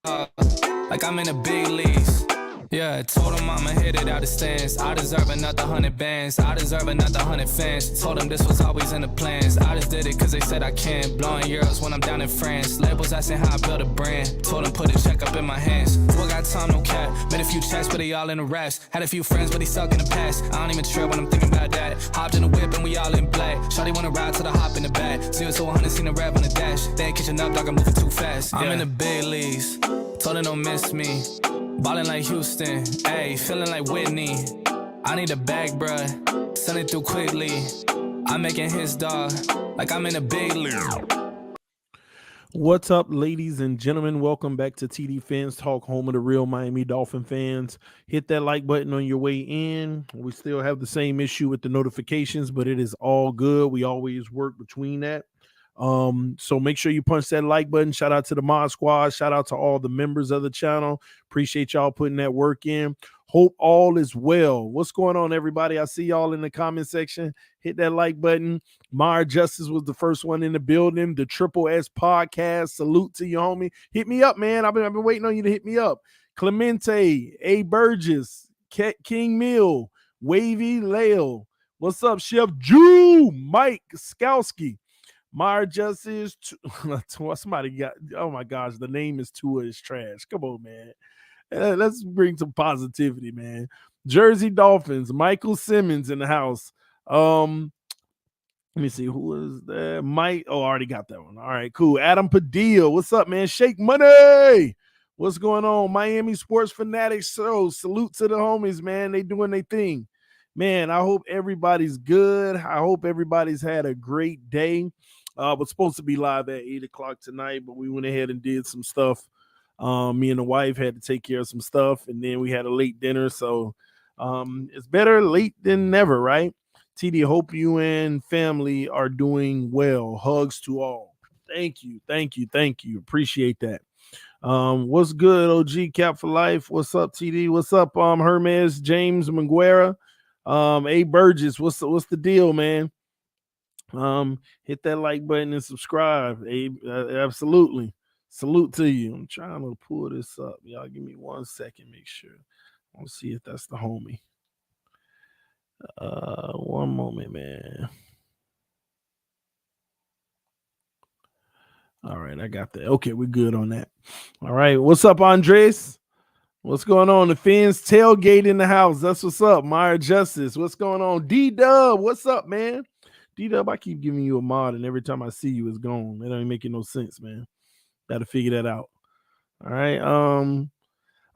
like I'm in the big leagues. Yeah, told him I'ma hit it out of stands. I deserve another 100 bands. I deserve another 100 fans. Told them this was always in the plans. I just did it cause they said I can. Blowing euros when I'm down in France. Labels asking how I build a brand. Told them put a check up in my hands. Do I got time? No cap. Made a few checks, but they all in the raps. Had a few friends, but they stuck in the past. I don't even trip when I'm thinking about that. Hopped in the whip and we all in black. Shawty wanna ride till I hop in the back. 0 to 100, seen a rev on the dash. They ain't catching up, dog, I'm moving too fast. I'm in the big leagues. Told them don't miss me. Ballin' like Houston, ayy, feeling like Whitney. I need a bag, bruh, send it through quickly. I'm making his dog, like I'm in a big league. What's up, ladies and gentlemen? Welcome back to TDPHINSTALK, home of the real Miami Dolphin fans. Hit that like button on your way in. We still have the same issue with the notifications, but it is all good. We always work between that. So make sure you punch that like button. Shout out to the Mod Squad. Shout out to all the members of the channel. Appreciate y'all putting that work in. Hope all is well. What's going on, everybody? I see y'all in the comment section. Hit that like button. Mar Justice was the first one in the building. The Triple S podcast. Salute to you, homie. Hit me up, man. I've been waiting on you to hit me up. Clemente, A. Burgess, King Mill, Wavy Lale. What's up, Chef Jew? Mike Skowski. Mar Justice, somebody got, oh my gosh, the name is Tua is trash. Come on, man. Let's bring some positivity, man. Jersey Dolphins, Michael Simmons in the house. Let me see, who is that? Mike, oh, I already got that one. All right, cool. Adam Padilla, what's up, man? Shake Money. What's going on? Miami Sports Fanatics. So salute to the homies, man. They doing their thing. Man, I hope everybody's good. I hope everybody's had a great day. Was supposed to be live at 8 o'clock tonight, but we went ahead and did some stuff. Me and the wife had to take care of some stuff, and then we had a late dinner. So it's better late than never, right? TD, hope you and family are doing well. Hugs to all. Thank you. Appreciate that. What's good, OG Cap for Life? What's up, TD? What's up, Hermes, James Manguera? A. Burgess, what's the deal, man? Hit that like button and subscribe. Absolutely. Salute to you. I'm trying to pull this up. Y'all give me 1 second, make sure. I want to see if that's the homie. One moment, man. All right, I got that. Okay, we're good on that. All right, what's up, Andres? What's going on? The Fins tailgate in the house. That's what's up. Meyer Justice. What's going on? D-Dub, what's up, man? D-Dub, I keep giving you a mod, and every time I see you, it's gone. It ain't making no sense, man. Got to figure that out. All right. All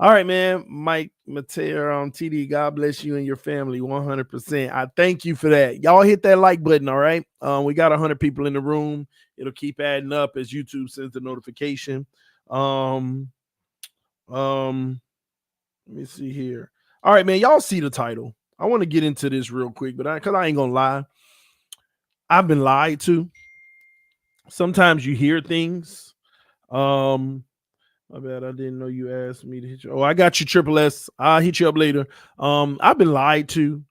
right, man. Mike Mateo on TD. God bless you and your family 100%. I thank you for that. Y'all hit that like button, all right? We got 100 people in the room. It'll keep adding up as YouTube sends the notification. Let me see here. All right, man. Y'all see the title. I want to get into this real quick, but because I ain't going to lie. I've been lied to. Sometimes you hear things. My bad. I didn't know you asked me to hit you. Oh, I got you, Triple S. I'll hit you up later. I've been lied to,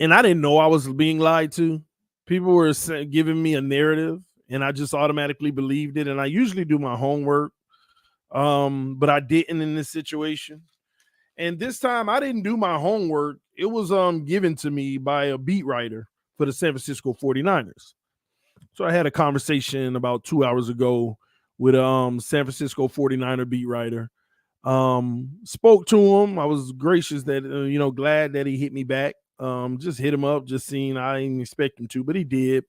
and I didn't know I was being lied to. People were giving me a narrative, and I just automatically believed it. And I usually do my homework, but I didn't in this situation. And this time, I didn't do my homework. It was given to me by a beat writer for the San Francisco 49ers. So I had a conversation about 2 hours ago with San Francisco 49er beat writer. Spoke to him. I was gracious that, glad that he hit me back. Just hit him up, just seeing I didn't expect him to, but he did.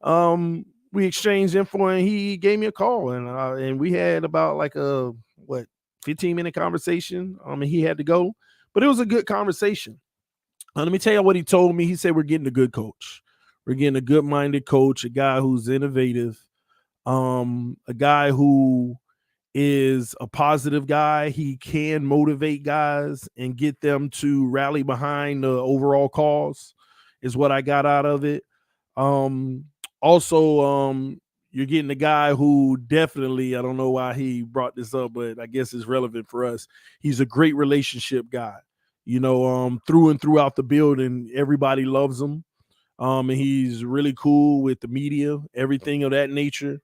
We exchanged info and he gave me a call and we had about like a 15-minute conversation. And he had to go, but it was a good conversation. Let me tell you what he told me. He said, we're getting a good coach. We're getting a good-minded coach, a guy who's innovative, a guy who is a positive guy. He can motivate guys and get them to rally behind the overall cause is what I got out of it. Also, you're getting a guy who definitely, I don't know why he brought this up, but I guess it's relevant for us. He's a great relationship guy. Through and throughout the building, everybody loves him. And he's really cool with the media, everything of that nature.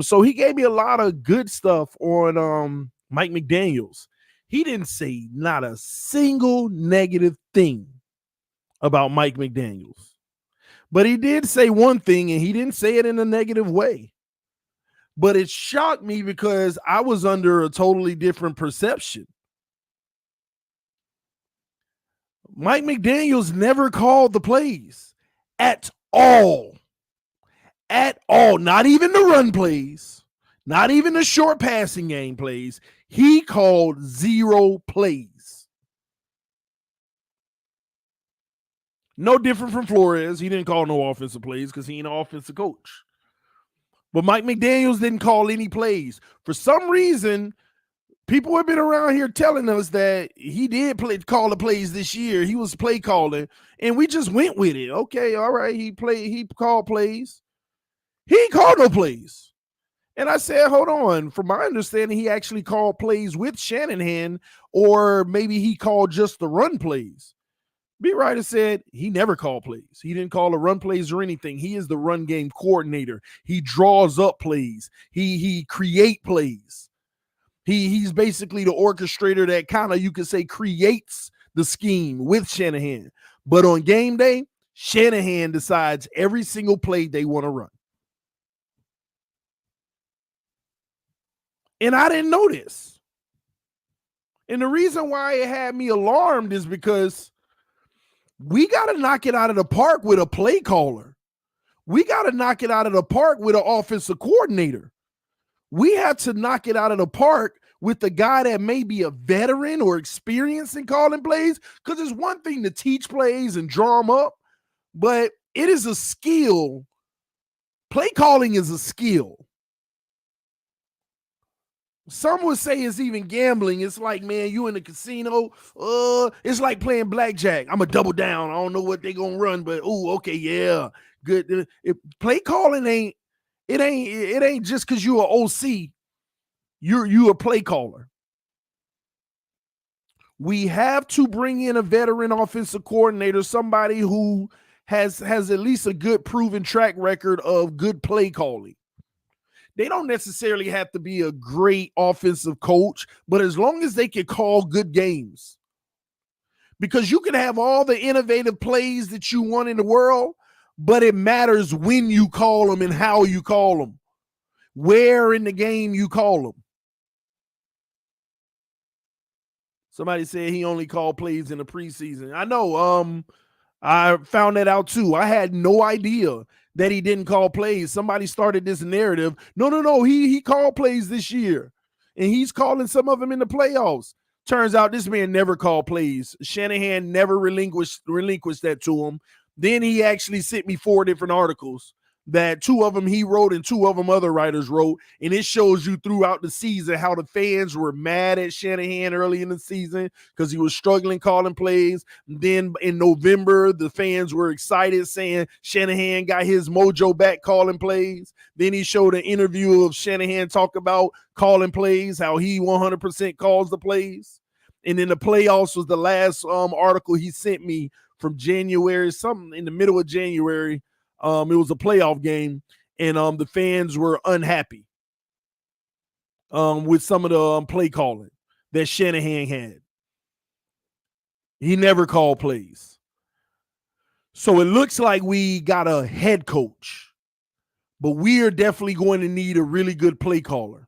So he gave me a lot of good stuff on Mike McDaniels, he didn't say not a single negative thing about Mike McDaniels. But he did say one thing, and he didn't say it in a negative way. But it shocked me because I was under a totally different perception. Mike McDaniels never called the plays at all. At all. Not even the run plays, not even the short passing game plays. He called 0 plays. No different from Flores. He didn't call no offensive plays because he ain't an offensive coach. But Mike McDaniels didn't call any plays. For some reason, people have been around here telling us that he did call the plays this year. He was play calling, and we just went with it. Okay, all right. He called plays. He ain't called no plays. And I said, hold on. From my understanding, he actually called plays with Shanahan, or maybe he called just the run plays. Beat writer said he never called plays. He didn't call the run plays or anything. He is the run game coordinator. He draws up plays. He create plays. He's basically the orchestrator that kind of, you could say, creates the scheme with Shanahan. But on game day, Shanahan decides every single play they want to run. And I didn't know this. And the reason why it had me alarmed is because we got to knock it out of the park with a play caller. We got to knock it out of the park with an offensive coordinator. We have to knock it out of the park with the guy that may be a veteran or experienced in calling plays, because it's one thing to teach plays and draw them up, but it is a skill. Play calling is a skill. Some would say it's even gambling. It's like, man, you in the casino. It's like playing blackjack. I'm a double down. I don't know what they gonna run, but okay, yeah, good. Play calling ain't just because you're an OC. You a play caller. We have to bring in a veteran offensive coordinator, somebody who has at least a good proven track record of good play calling. They don't necessarily have to be a great offensive coach, but as long as they can call good games. Because you can have all the innovative plays that you want in the world, but it matters when you call them and how you call them, where in the game you call them. Somebody said he only called plays in the preseason. I know. I found that out too. I had no idea that he didn't call plays. Somebody started this narrative. No. He called plays this year, and he's calling some of them in the playoffs. Turns out this man never called plays. Shanahan never relinquished that to him. Then he actually sent me 4 different articles that 2 of them he wrote and 2 of them other writers wrote. And it shows you throughout the season how the fans were mad at Shanahan early in the season because he was struggling calling plays. Then in November, the fans were excited saying Shanahan got his mojo back calling plays. Then he showed an interview of Shanahan talk about calling plays, how he 100% calls the plays. And then the playoffs was the last article he sent me from January, something in the middle of January. It was a playoff game, and the fans were unhappy with some of the play calling that Shanahan had. He never called plays. So it looks like we got a head coach, but we are definitely going to need a really good play caller.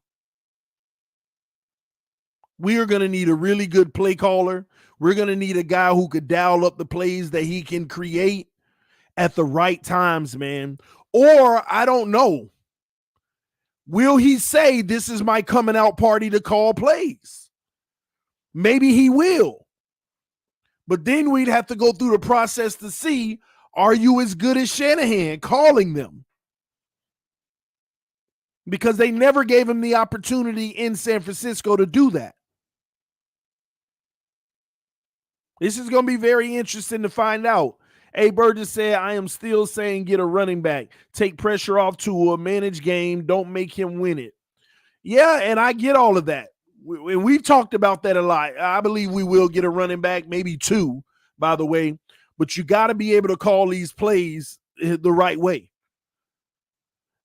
We are going to need a really good play caller. We're going to need a guy who could dial up the plays that he can create at the right times, man. Or I don't know. Will he say this is my coming out party to call plays? Maybe he will. But then we'd have to go through the process to see, are you as good as Shanahan calling them? Because they never gave him the opportunity in San Francisco to do that. This is going to be very interesting to find out. A. Burgess said, I am still saying get a running back. Take pressure off Tua, manage game, don't make him win it. Yeah, and I get all of that. We've talked about that a lot. I believe we will get a running back, maybe 2, by the way. But you got to be able to call these plays the right way.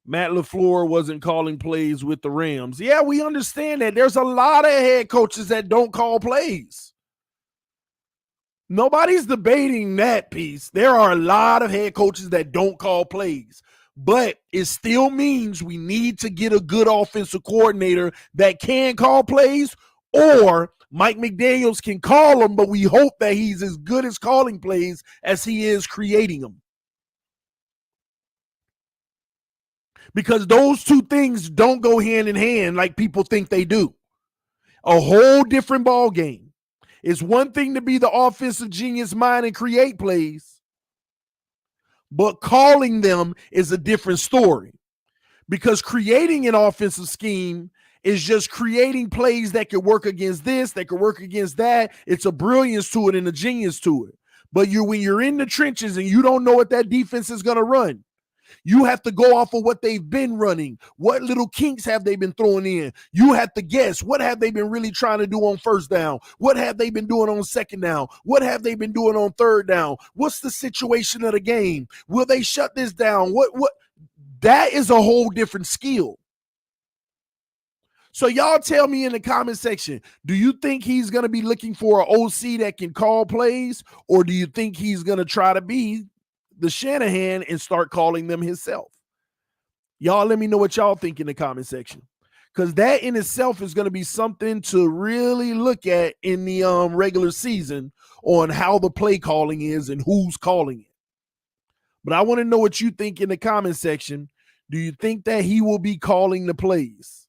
Matt LaFleur wasn't calling plays with the Rams. Yeah, we understand that. There's a lot of head coaches that don't call plays. Nobody's debating that piece. There are a lot of head coaches that don't call plays, but it still means we need to get a good offensive coordinator that can call plays, or Mike McDaniels can call them, but we hope that he's as good as calling plays as he is creating them. Because those two things don't go hand in hand like people think they do. A whole different ball game. It's one thing to be the offensive genius mind and create plays, but calling them is a different story. Because creating an offensive scheme is just creating plays that could work against this, that could work against that. It's a brilliance to it and a genius to it. But when you're in the trenches and you don't know what that defense is going to run, you have to go off of what they've been running. What little kinks have they been throwing in? You have to guess. What have they been really trying to do on first down? What have they been doing on second down? What have they been doing on third down? What's the situation of the game? Will they shut this down? What? That is a whole different skill. So y'all tell me in the comment section, do you think he's going to be looking for an OC that can call plays, or do you think he's going to try to be the Shanahan and start calling them himself? Y'all let me know what y'all think in the comment section, because that in itself is going to be something to really look at in the regular season on how the play calling is and who's calling it. But I want to know what you think in the comment section. Do you think that he will be calling the plays,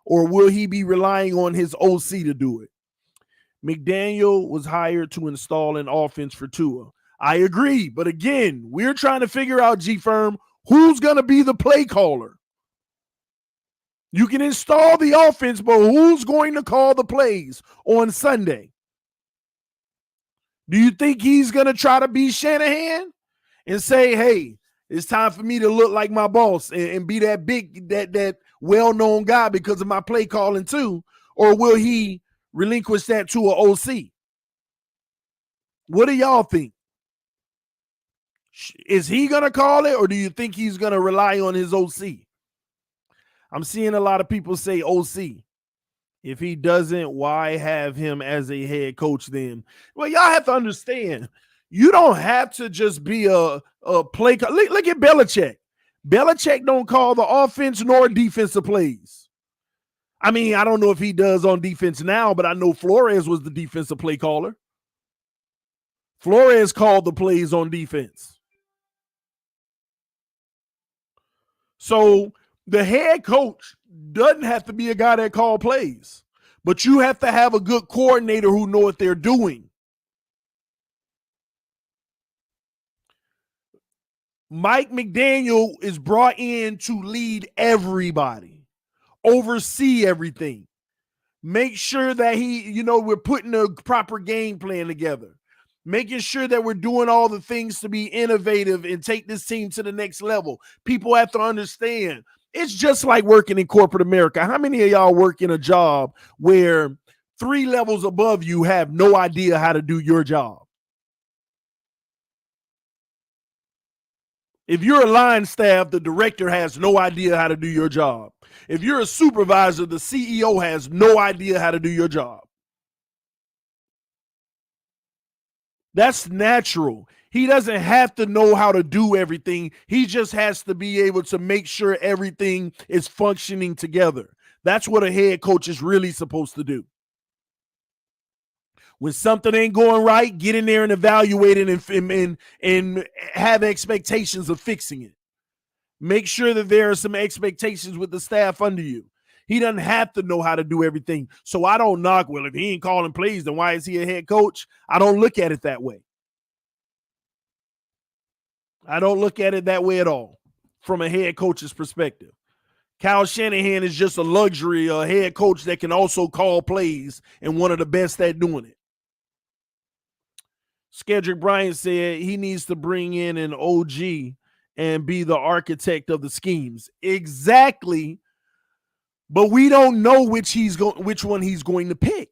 or will he be relying on his OC to do it? McDaniel was hired to install an offense for Tua. I agree. But again, we're trying to figure out, G-Firm, who's going to be the play caller. You can install the offense, but who's going to call the plays on Sunday? Do you think he's going to try to be Shanahan and say, hey, it's time for me to look like my boss and be that big, that well-known guy because of my play calling too? Or will he relinquish that to an OC? What do y'all think? Is he going to call it, or do you think he's going to rely on his OC? I'm seeing a lot of people say OC. If he doesn't, why have him as a head coach then? Well, y'all have to understand, you don't have to just be a play. Look at Belichick. Belichick don't call the offense nor defensive plays. I mean, I don't know if he does on defense now, but I know Flores was the defensive play caller. Flores called the plays on defense. So the head coach doesn't have to be a guy that call plays, but you have to have a good coordinator who know what they're doing. Mike McDaniel is brought in to lead everybody, oversee everything, make sure that we're putting a proper game plan together, making sure that we're doing all the things to be innovative and take this team to the next level. People have to understand, it's just like working in corporate America. How many of y'all work in a job where 3 levels above you have no idea how to do your job? If you're a line staff, the director has no idea how to do your job. If you're a supervisor, the CEO has no idea how to do your job. That's natural. He doesn't have to know how to do everything. He just has to be able to make sure everything is functioning together. That's what a head coach is really supposed to do. When something ain't going right, get in there and evaluate it and have expectations of fixing it. Make sure that there are some expectations with the staff under you. He doesn't have to know how to do everything. So I don't knock, well, if he ain't calling plays, then why is he a head coach? I don't look at it that way. I don't look at it that way at all from a head coach's perspective. Kyle Shanahan is just a luxury, a head coach that can also call plays and one of the best at doing it. Skedrick Bryant said he needs to bring in an OG and be the architect of the schemes. Exactly. But we don't know which one he's going to pick.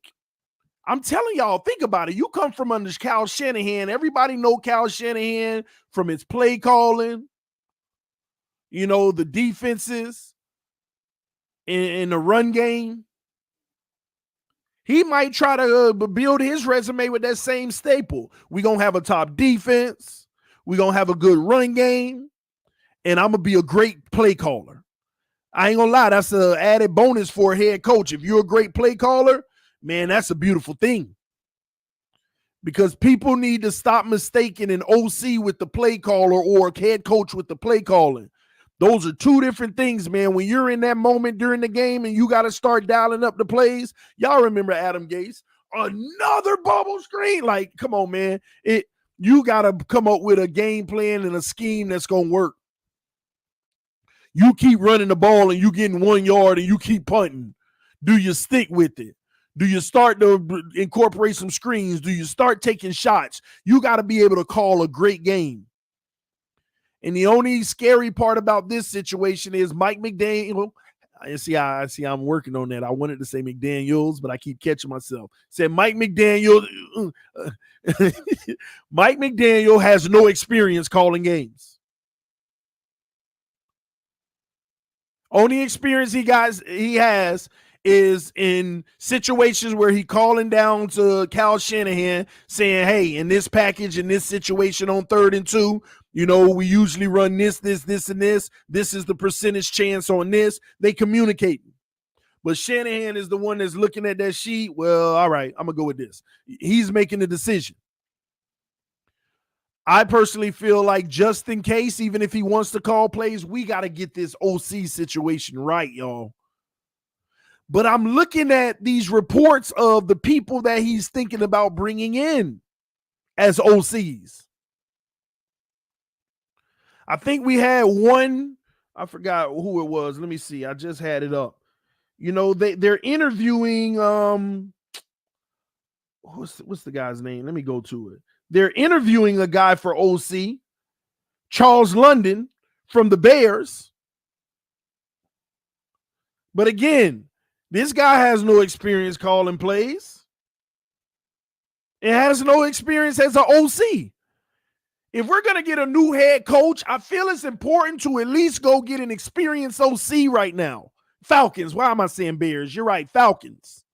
I'm telling y'all, think about it. You come from under Kyle Shanahan. Everybody know Kyle Shanahan from his play calling the defenses in the run game. He might try to build his resume with that same staple. We're going to have a top defense. We're going to have a good run game. And I'm going to be a great play caller. I ain't going to lie. That's an added bonus for a head coach. If you're a great play caller, man, that's a beautiful thing. Because people need to stop mistaking an OC with the play caller or a head coach with the play calling. Those are two different things, man. When you're in that moment during the game and you got to start dialing up the plays, y'all remember Adam Gase, another bubble screen. Like, come on, man. You got to come up with a game plan and a scheme that's going to work. You keep running the ball and you getting 1 yard and you keep punting. Do you stick with it? Do you start to incorporate some screens? Do you start taking shots? You got to be able to call a great game. And the only scary part about this situation is Mike McDaniel. I see I'm working on that. I wanted to say McDaniels, but I keep catching myself. Said Mike McDaniel. Mike McDaniel has no experience calling games. Only experience he has is in situations where he calling down to Kyle Shanahan saying, hey, in this package, in this situation on 3rd and 2, we usually run this, and this. This is the percentage chance on this. They communicate. But Shanahan is the one that's looking at that sheet. Well, all right, I'm going to go with this. He's making the decision. I personally feel like just in case, even if he wants to call plays, we got to get this OC situation right, y'all. But I'm looking at these reports of the people that he's thinking about bringing in as OCs. I think we had one, I forgot who it was. Let me see. I just had it up. They're interviewing, what's the guy's name? Let me go to it. They're interviewing a guy for OC, Charles London from the Bears. But again, this guy has no experience calling plays. It has no experience as an OC. If we're going to get a new head coach, I feel it's important to at least go get an experienced OC right now. Falcons. Why am I saying Bears? You're right, Falcons.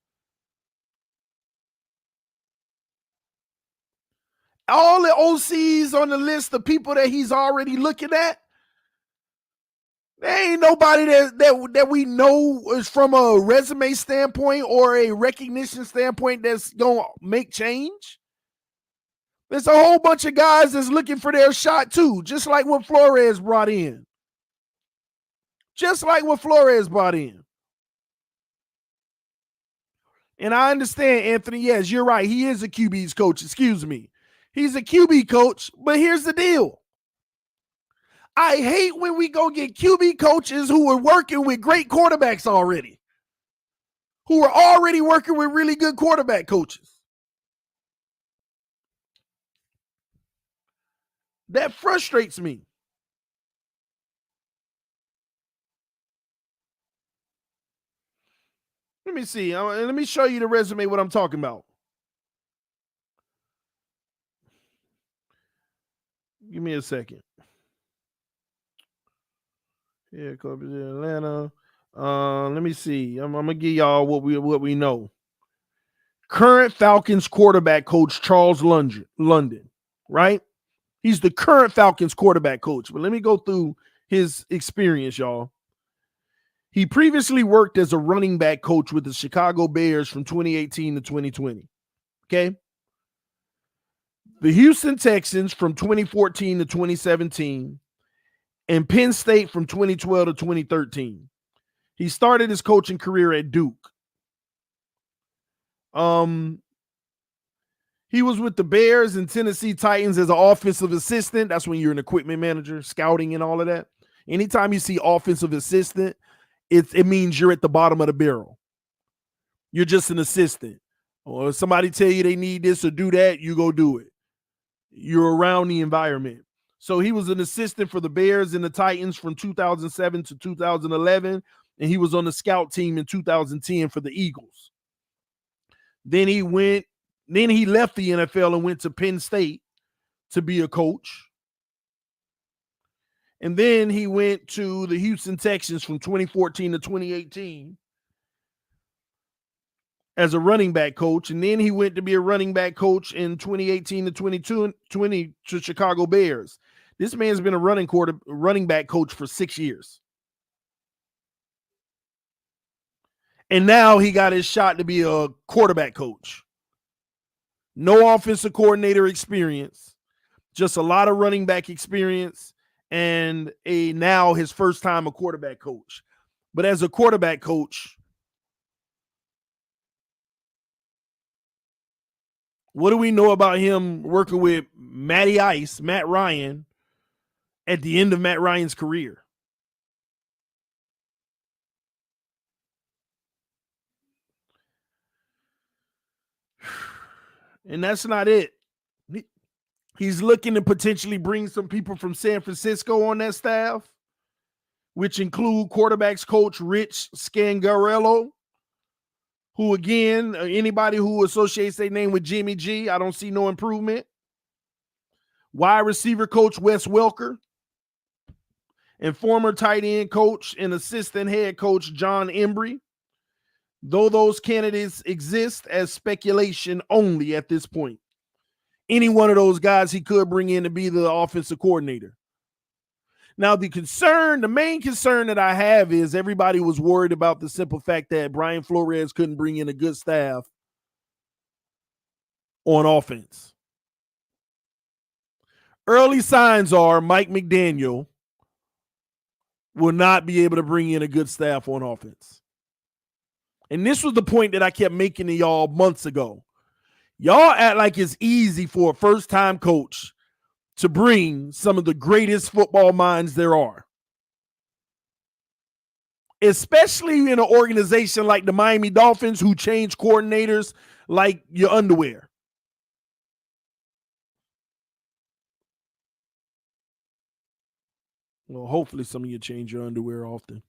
All the OCs on the list, the people that he's already looking at, there ain't nobody that we know is from a resume standpoint or a recognition standpoint that's going to make change. There's a whole bunch of guys that's looking for their shot too, just like what Flores brought in. And I understand, Anthony, yes, you're right. He is a QB's coach. Excuse me. He's a QB coach, but here's the deal. I hate when we go get QB coaches who are working with great quarterbacks already, who are already working with really good quarterback coaches. That frustrates me. Let me see. Let me show you the resume, what I'm talking about. Give me a second. Yeah, Columbus, Atlanta. Let me see. I'm gonna give y'all what we know. Current Falcons quarterback coach Charles London, right? He's the current Falcons quarterback coach. But let me go through his experience, y'all. He previously worked as a running back coach with the Chicago Bears from 2018 to 2020. Okay. The Houston Texans from 2014 to 2017. And Penn State from 2012 to 2013. He started his coaching career at Duke. He was with the Bears and Tennessee Titans as an offensive assistant. That's when you're an equipment manager, scouting and all of that. Anytime you see offensive assistant, it means you're at the bottom of the barrel. You're just an assistant. Or if somebody tell you they need this or do that, you go do it. You're around the environment. So he was an assistant for the Bears and the Titans from 2007 to 2011, and he was on the scout team in 2010 for the Eagles. Then he left the NFL and went to Penn State to be a coach. And then he went to the Houston Texans from 2014 to 2018 as a running back coach. And then he went to be a running back coach in 2018 to 2020 to Chicago Bears. This man's been a running back coach for 6 years. And now he got his shot to be a quarterback coach. No offensive coordinator experience, just a lot of running back experience, and now his first time a quarterback coach. But as a quarterback coach, what do we know about him working with Matt Ryan, at the end of Matt Ryan's career? And that's not it. He's looking to potentially bring some people from San Francisco on that staff, which include quarterbacks coach Rich Scangarello, who, again, anybody who associates their name with Jimmy G, I don't see no improvement. Wide receiver coach Wes Welker, and former tight end coach and assistant head coach John Embry. Though those candidates exist as speculation only at this point. Any one of those guys he could bring in to be the offensive coordinator. Now, the main concern that I have is everybody was worried about the simple fact that Brian Flores couldn't bring in a good staff on offense. Early signs are Mike McDaniel will not be able to bring in a good staff on offense. And this was the point that I kept making to y'all months ago. Y'all act like it's easy for a first-time coach to bring some of the greatest football minds there are. Especially in an organization like the Miami Dolphins, who change coordinators like your underwear. Well, hopefully some of you change your underwear often.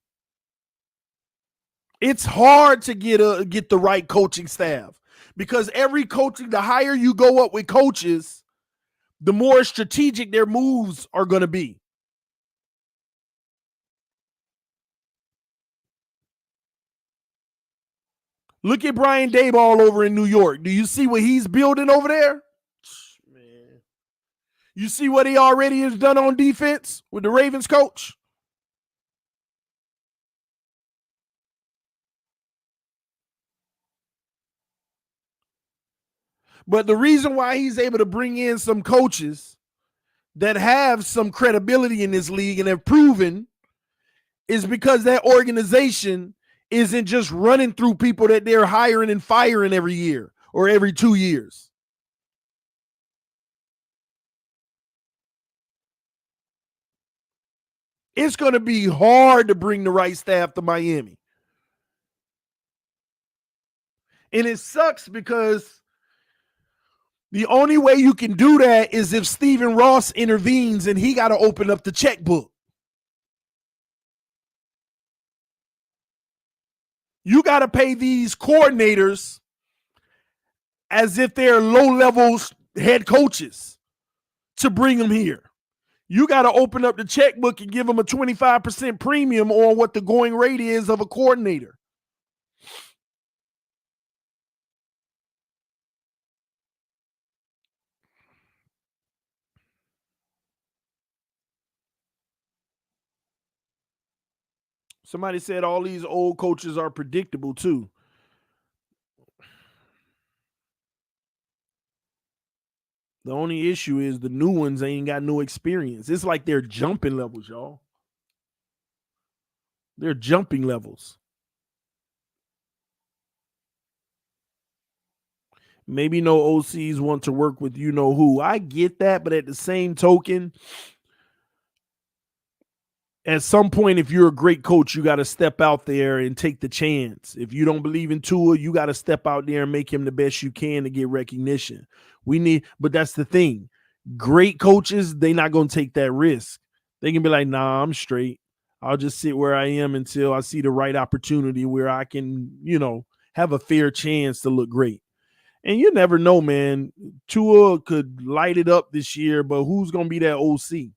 It's hard to get the right coaching staff, because the higher you go up with coaches, the more strategic their moves are going to be. Look at Brian Daboll over in New York. Do you see what he's building over there? Man. You see what he already has done on defense with the Ravens coach? But the reason why he's able to bring in some coaches that have some credibility in this league and have proven is because that organization isn't just running through people that they're hiring and firing every year or every 2 years. It's going to be hard to bring the right staff to Miami. And it sucks because the only way you can do that is if Stephen Ross intervenes and he got to open up the checkbook. You got to pay these coordinators as if they're low-level head coaches to bring them here. You got to open up the checkbook and give them a 25% premium on what the going rate is of a coordinator. Somebody said all these old coaches are predictable too. The only issue is the new ones ain't got no experience. It's like they're jumping levels, y'all. They're jumping levels. Maybe no OCs want to work with you know who. I get that, but at the same token, at some point, if you're a great coach, you got to step out there and take the chance. If you don't believe in Tua, you got to step out there and make him the best you can to get recognition. But that's the thing. Great coaches, they're not going to take that risk. They can be like, nah, I'm straight. I'll just sit where I am until I see the right opportunity where I can, have a fair chance to look great. And you never know, man. Tua could light it up this year, but who's going to be that OC?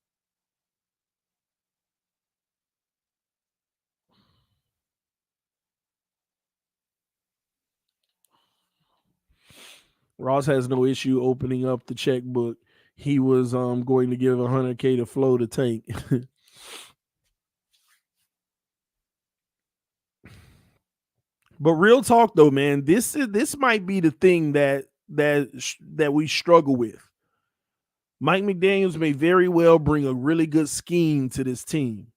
Ross has no issue opening up the checkbook. He was going to give $100K to Flo to Tank. But real talk though, man, this might be the thing that we struggle with. Mike McDaniels may very well bring a really good scheme to this team,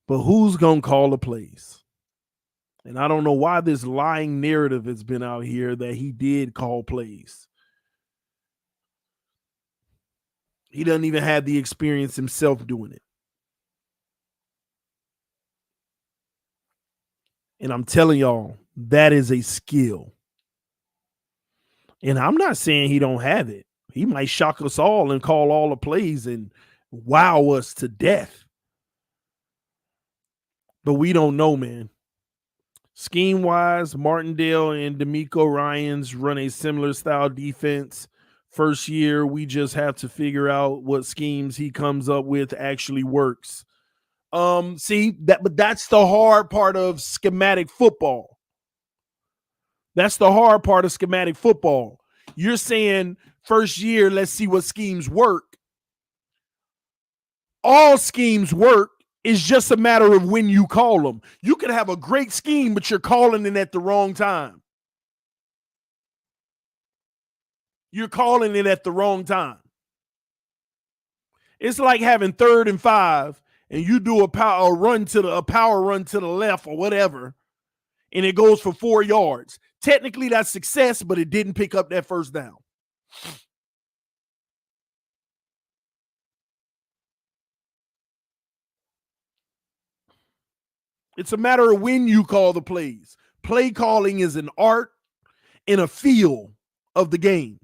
but who's gonna call the plays? And I don't know why this lying narrative has been out here that he did call plays. He doesn't even have the experience himself doing it. And I'm telling y'all, that is a skill. And I'm not saying he don't have it. He might shock us all and call all the plays and wow us to death. But we don't know, man. Scheme-wise, Martindale and D'Amico Ryans run a similar style defense. First year, we just have to figure out what schemes he comes up with actually works. But that's the hard part of schematic football. That's the hard part of schematic football. You're saying first year, let's see what schemes work. All schemes work. It's just a matter of when you call them. You can have a great scheme, but you're calling it at the wrong time. You're calling it at the wrong time. It's like having 3rd and 5, and you do a power run to the left or whatever, and it goes for 4 yards. Technically, that's success, but it didn't pick up that first down. It's a matter of when you call the plays. Play calling is an art and a feel of the game.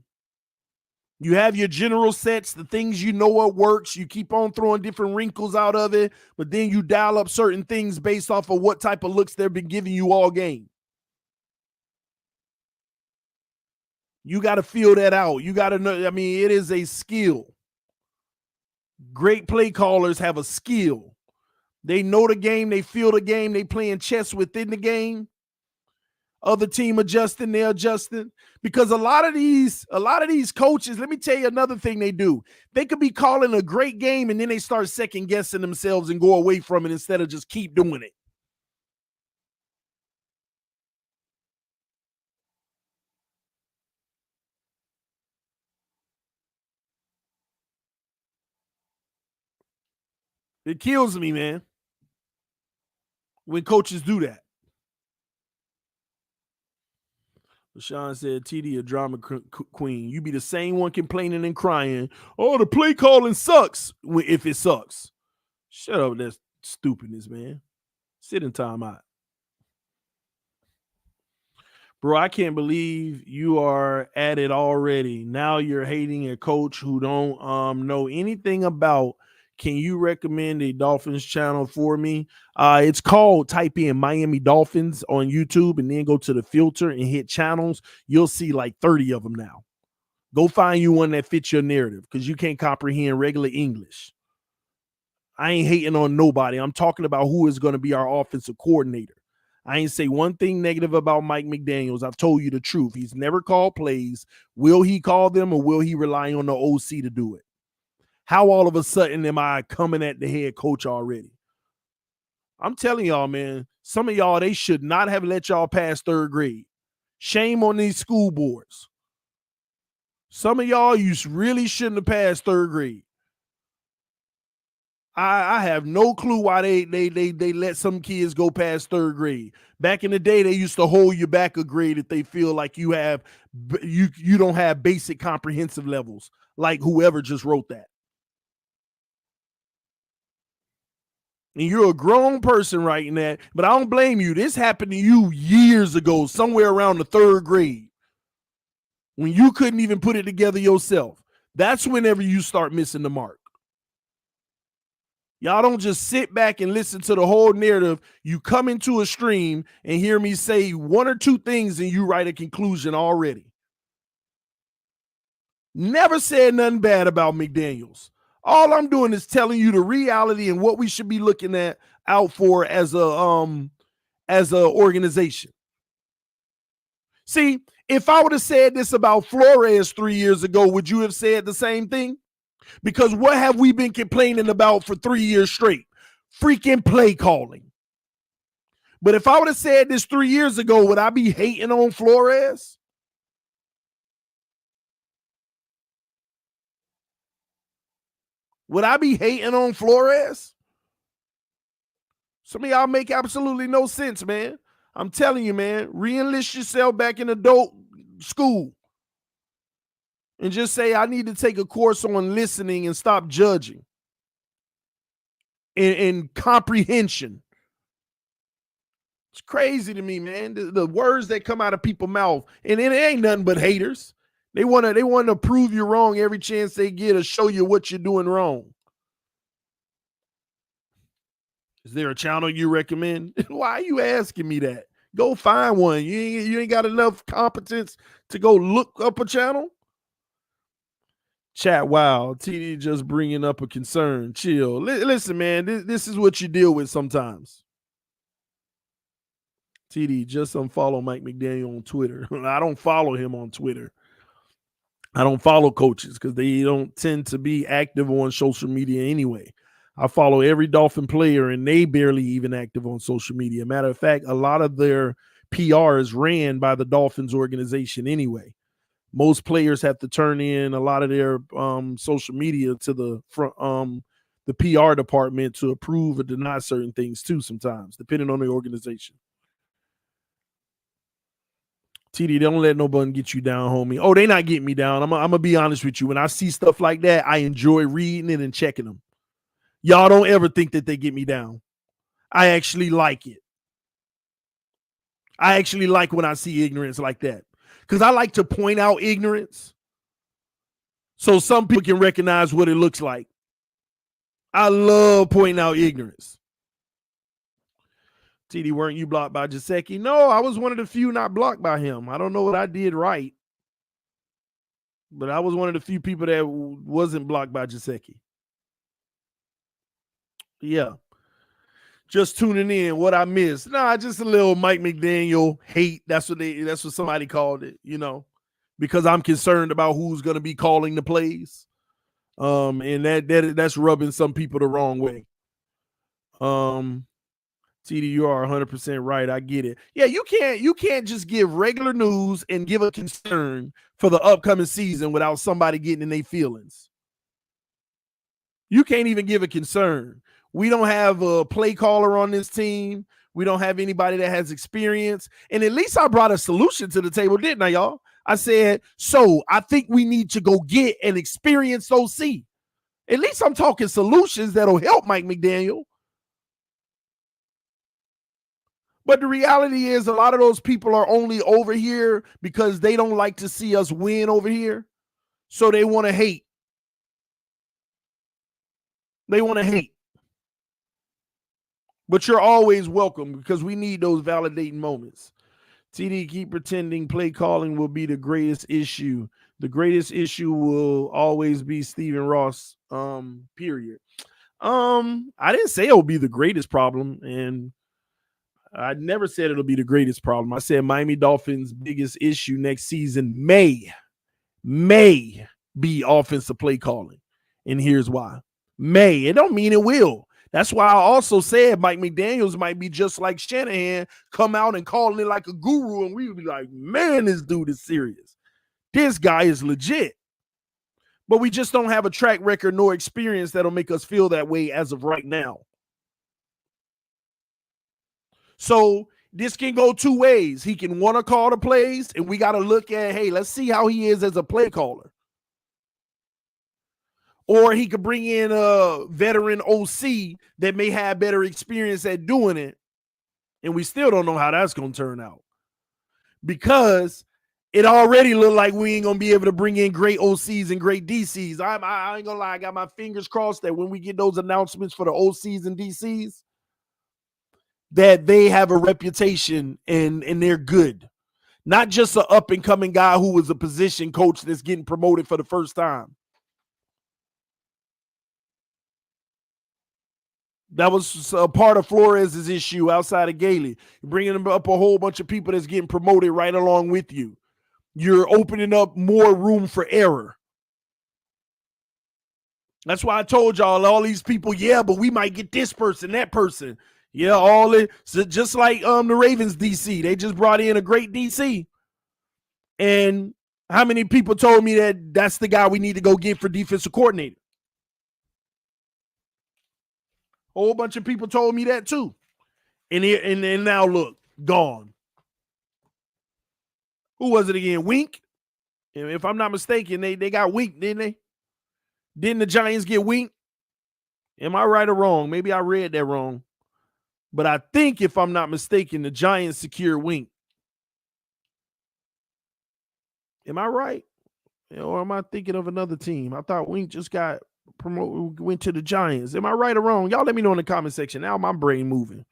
You have your general sets, the things you know what works. You keep on throwing different wrinkles out of it, but then you dial up certain things based off of what type of looks they've been giving you all game. You got to feel that out. You got to know. I mean, it is a skill. Great play callers have a skill. They know the game. They feel the game. They playing chess within the game. Other team adjusting, they're adjusting. Because a lot of these coaches, let me tell you another thing they do. They could be calling a great game and then they start second guessing themselves and go away from it instead of just keep doing it. It kills me, man, when coaches do that. LaShawn said, TD, a drama queen. You be the same one complaining and crying. Oh, the play calling sucks if it sucks. Shut up with that stupidness, man. Sit in timeout. Bro, I can't believe you are at it already. Now you're hating a coach who don't know anything about. Can you recommend a Dolphins channel for me? It's called, type in Miami Dolphins on YouTube and then go to the filter and hit channels. You'll see like 30 of them now. Go find you one that fits your narrative because you can't comprehend regular English. I ain't hating on nobody. I'm talking about who is going to be our offensive coordinator. I ain't say one thing negative about Mike McDaniels. I've told you the truth. He's never called plays. Will he call them or will he rely on the OC to do it? How all of a sudden am I coming at the head coach already? I'm telling y'all, man, some of y'all, they should not have let y'all pass 3rd grade. Shame on these school boards. Some of y'all, you really shouldn't have passed 3rd grade. I have no clue why they let some kids go past 3rd grade. Back in the day, they used to hold you back a grade if they feel like you don't have basic comprehensive levels, like whoever just wrote that. And you're a grown person writing that, but I don't blame you. This happened to you years ago, somewhere around the 3rd grade, when you couldn't even put it together yourself. That's whenever you start missing the mark. Y'all don't just sit back and listen to the whole narrative. You come into a stream and hear me say 1 or 2 things and you write a conclusion already. Never said nothing bad about McDaniels. All I'm doing is telling you the reality and what we should be looking out for as a organization. See, If I would have said this about Flores 3 years ago, would you have said the same thing? Because what have we been complaining about for 3 years straight? Freaking play calling. But if I would have said this 3 years ago, would I be hating on Flores? Would I be hating on Flores? Some of y'all make absolutely no sense, man. I'm telling you, man, re-enlist yourself back in adult school and just say, I need to take a course on listening and stop judging and comprehension. It's crazy to me, man. The words that come out of people's mouth, and it ain't nothing but haters. They want to prove you wrong every chance they get or show you what you're doing wrong. Is there a channel you recommend? Why are you asking me that? Go find one. You ain't got enough competence to go look up a channel? Chat, wow. TD just bringing up a concern. Chill. Listen, man, this is what you deal with sometimes. TD, just unfollow Mike McDaniel on Twitter. I don't follow him on Twitter. I don't follow coaches because they don't tend to be active on social media anyway. I follow every Dolphin player, and they barely even active on social media. Matter of fact, a lot of their PR is ran by the Dolphins organization anyway. Most players have to turn in a lot of their social media to the PR department to approve or deny certain things too sometimes, depending on the organization. TD, don't let nobody get you down, homie. Oh, they not getting me down. I'm going to be honest with you. When I see stuff like that, I enjoy reading it and checking them. Y'all don't ever think that they get me down. I actually like it. I actually like when I see ignorance like that because I like to point out ignorance so some people can recognize what it looks like. I love pointing out ignorance. TD, weren't you blocked by Gesicki? No, I was one of the few not blocked by him. I don't know what I did right, but I was one of the few people that wasn't blocked by Gesicki. Yeah. Just tuning in, what I missed. Nah, just a little Mike McDaniel hate. That's what somebody called it, because I'm concerned about who's going to be calling the plays. And that's rubbing some people the wrong way. TD, you are 100% right. I get it. Yeah, you can't just give regular news and give a concern for the upcoming season without somebody getting in their feelings. You can't even give a concern. We don't have a play caller on this team. We don't have anybody that has experience. And at least I brought a solution to the table, didn't I, y'all? I said, so I think we need to go get an experienced OC. At least I'm talking solutions that'll help Mike McDaniel. But the reality is a lot of those people are only over here because they don't like to see us win over here. So they want to hate. They want to hate. But you're always welcome because we need those validating moments. TD, keep pretending play calling will be the greatest issue. The greatest issue will always be Stephen Ross, period. I didn't say it will be the greatest problem, and I never said it'll be the greatest problem. I said Miami Dolphins' biggest issue next season may be offensive play calling. And here's why. May. It don't mean it will. That's why I also said Mike McDaniels might be just like Shanahan, come out and call it like a guru, and we would be like, man, this dude is serious. This guy is legit. But we just don't have a track record nor experience that'll make us feel that way as of right now. So this can go two ways. He can want to call the plays, and we got to look at, hey, let's see how he is as a play caller. Or he could bring in a veteran OC that may have better experience at doing it, and we still don't know how that's going to turn out. Because it already looked like we ain't going to be able to bring in great OCs and great DCs. I ain't going to lie, I got my fingers crossed that when we get those announcements for the OCs and DCs, that they have a reputation and they're good. Not just an up-and-coming guy who was a position coach that's getting promoted for the first time. That was a part of Flores' issue outside of Gailey. Bringing up a whole bunch of people that's getting promoted right along with you. you're opening up more room for error. That's why I told y'all all these people, yeah, but we might get this person, that person. Yeah, all it so just like the Ravens DC. They just brought in a great DC. And how many people told me that that's the guy we need to go get for defensive coordinator? A whole bunch of people told me that too. And now look, gone. Who was it again? Wink? If I'm not mistaken, they got Wink, didn't they? Didn't the Giants get Wink? Am I right or wrong? Maybe I read that wrong. But I think, if I'm not mistaken, the Giants secured Wink. Am I right? Or am I thinking of another team? I thought Wink just got promoted, went to the Giants. Am I right or wrong? Y'all let me know in the comment section. Now my brain moving.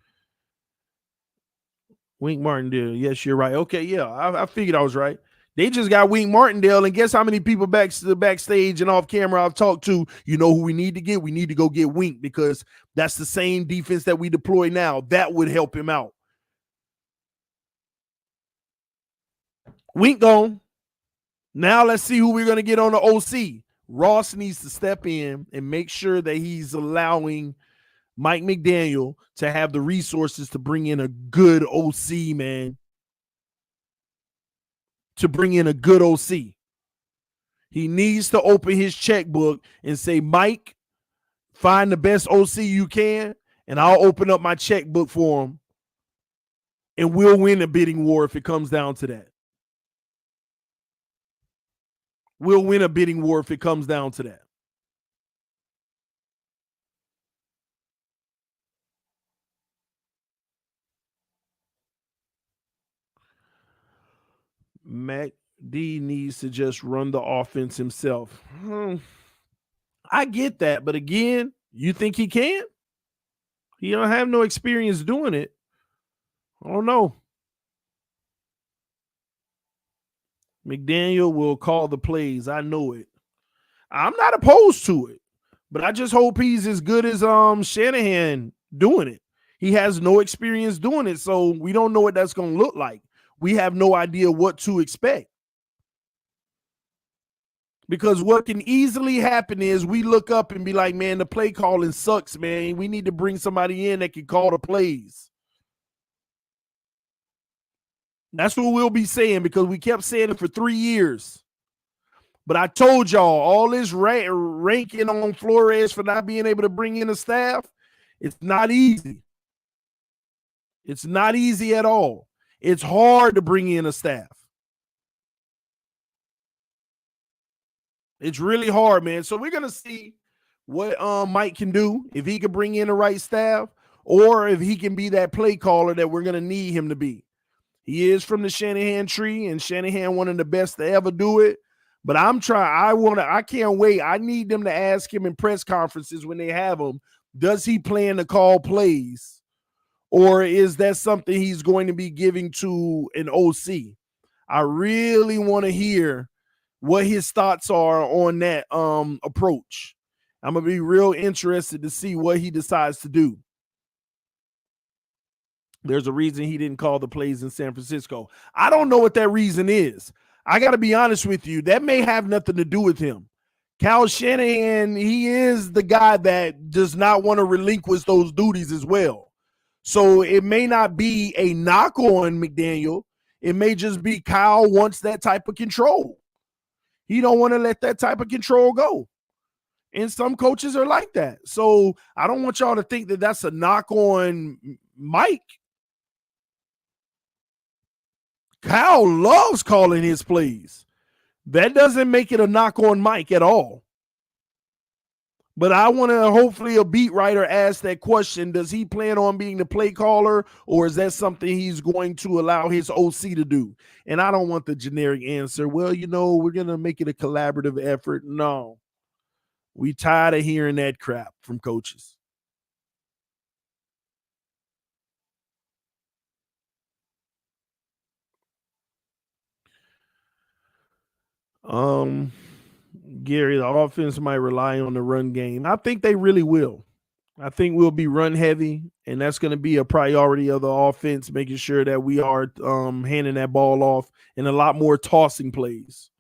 Wink Martindale. Yes, you're right. Okay, yeah, I figured I was right. They just got Wink Martindale, and guess how many people backstage and off camera I've talked to? You know who we need to get? We need to go get Wink, because that's the same defense that we deploy now. That would help him out. Wink gone. Now let's see who we're going to get on the OC. Ross needs to step in and make sure that he's allowing Mike McDaniel to have the resources to bring in a good OC, man. To bring in a good OC. He needs to open his checkbook and say, Mike, find the best OC you can, and I'll open up my checkbook for him, and we'll win a bidding war if it comes down to that. We'll win a bidding war if it comes down to that. Mac D needs to just run the offense himself. I get that, but again, you think he can? He don't have no experience doing it. I don't know. McDaniel will call the plays. I know it. I'm not opposed to it, but I just hope he's as good as Shanahan doing it. He has no experience doing it, so we don't know what that's going to look like. We have no idea what to expect. Because what can easily happen is we look up and be like, man, the play calling sucks, man. We need to bring somebody in that can call the plays. That's what we'll be saying, because we kept saying it for 3 years. But I told y'all, all this ranking on Flores for not being able to bring in a staff, it's not easy. It's not easy at all. It's hard to bring in a staff. It's really hard, man. So we're going to see what Mike can do, if he can bring in the right staff, or if he can be that play caller that we're going to need him to be. He is from the Shanahan tree, and Shanahan one of the best to ever do it. But I can't wait. I need them to ask him in press conferences when they have him, does he plan to call plays? Or is that something he's going to be giving to an OC? I really want to hear what his thoughts are on that approach. I'm going to be real interested to see what he decides to do. There's a reason he didn't call the plays in San Francisco. I don't know what that reason is. I got to be honest with you. That may have nothing to do with him. Kyle Shanahan, he is the guy that does not want to relinquish those duties as well. So it may not be a knock on McDaniel. It may just be Kyle wants that type of control. He don't want to let that type of control go. And some coaches are like that. So I don't want y'all to think that that's a knock on Mike. Kyle loves calling his plays. That doesn't make it a knock on Mike at all. But I want to, hopefully a beat writer ask that question. Does he plan on being the play caller, or is that something he's going to allow his OC to do? And I don't want the generic answer. Well, we're going to make it a collaborative effort. No. We tired of hearing that crap from coaches. Gary, the offense might rely on the run game. I think they really will. I think we'll be run heavy, and that's going to be a priority of the offense, making sure that we are handing that ball off, and a lot more tossing plays,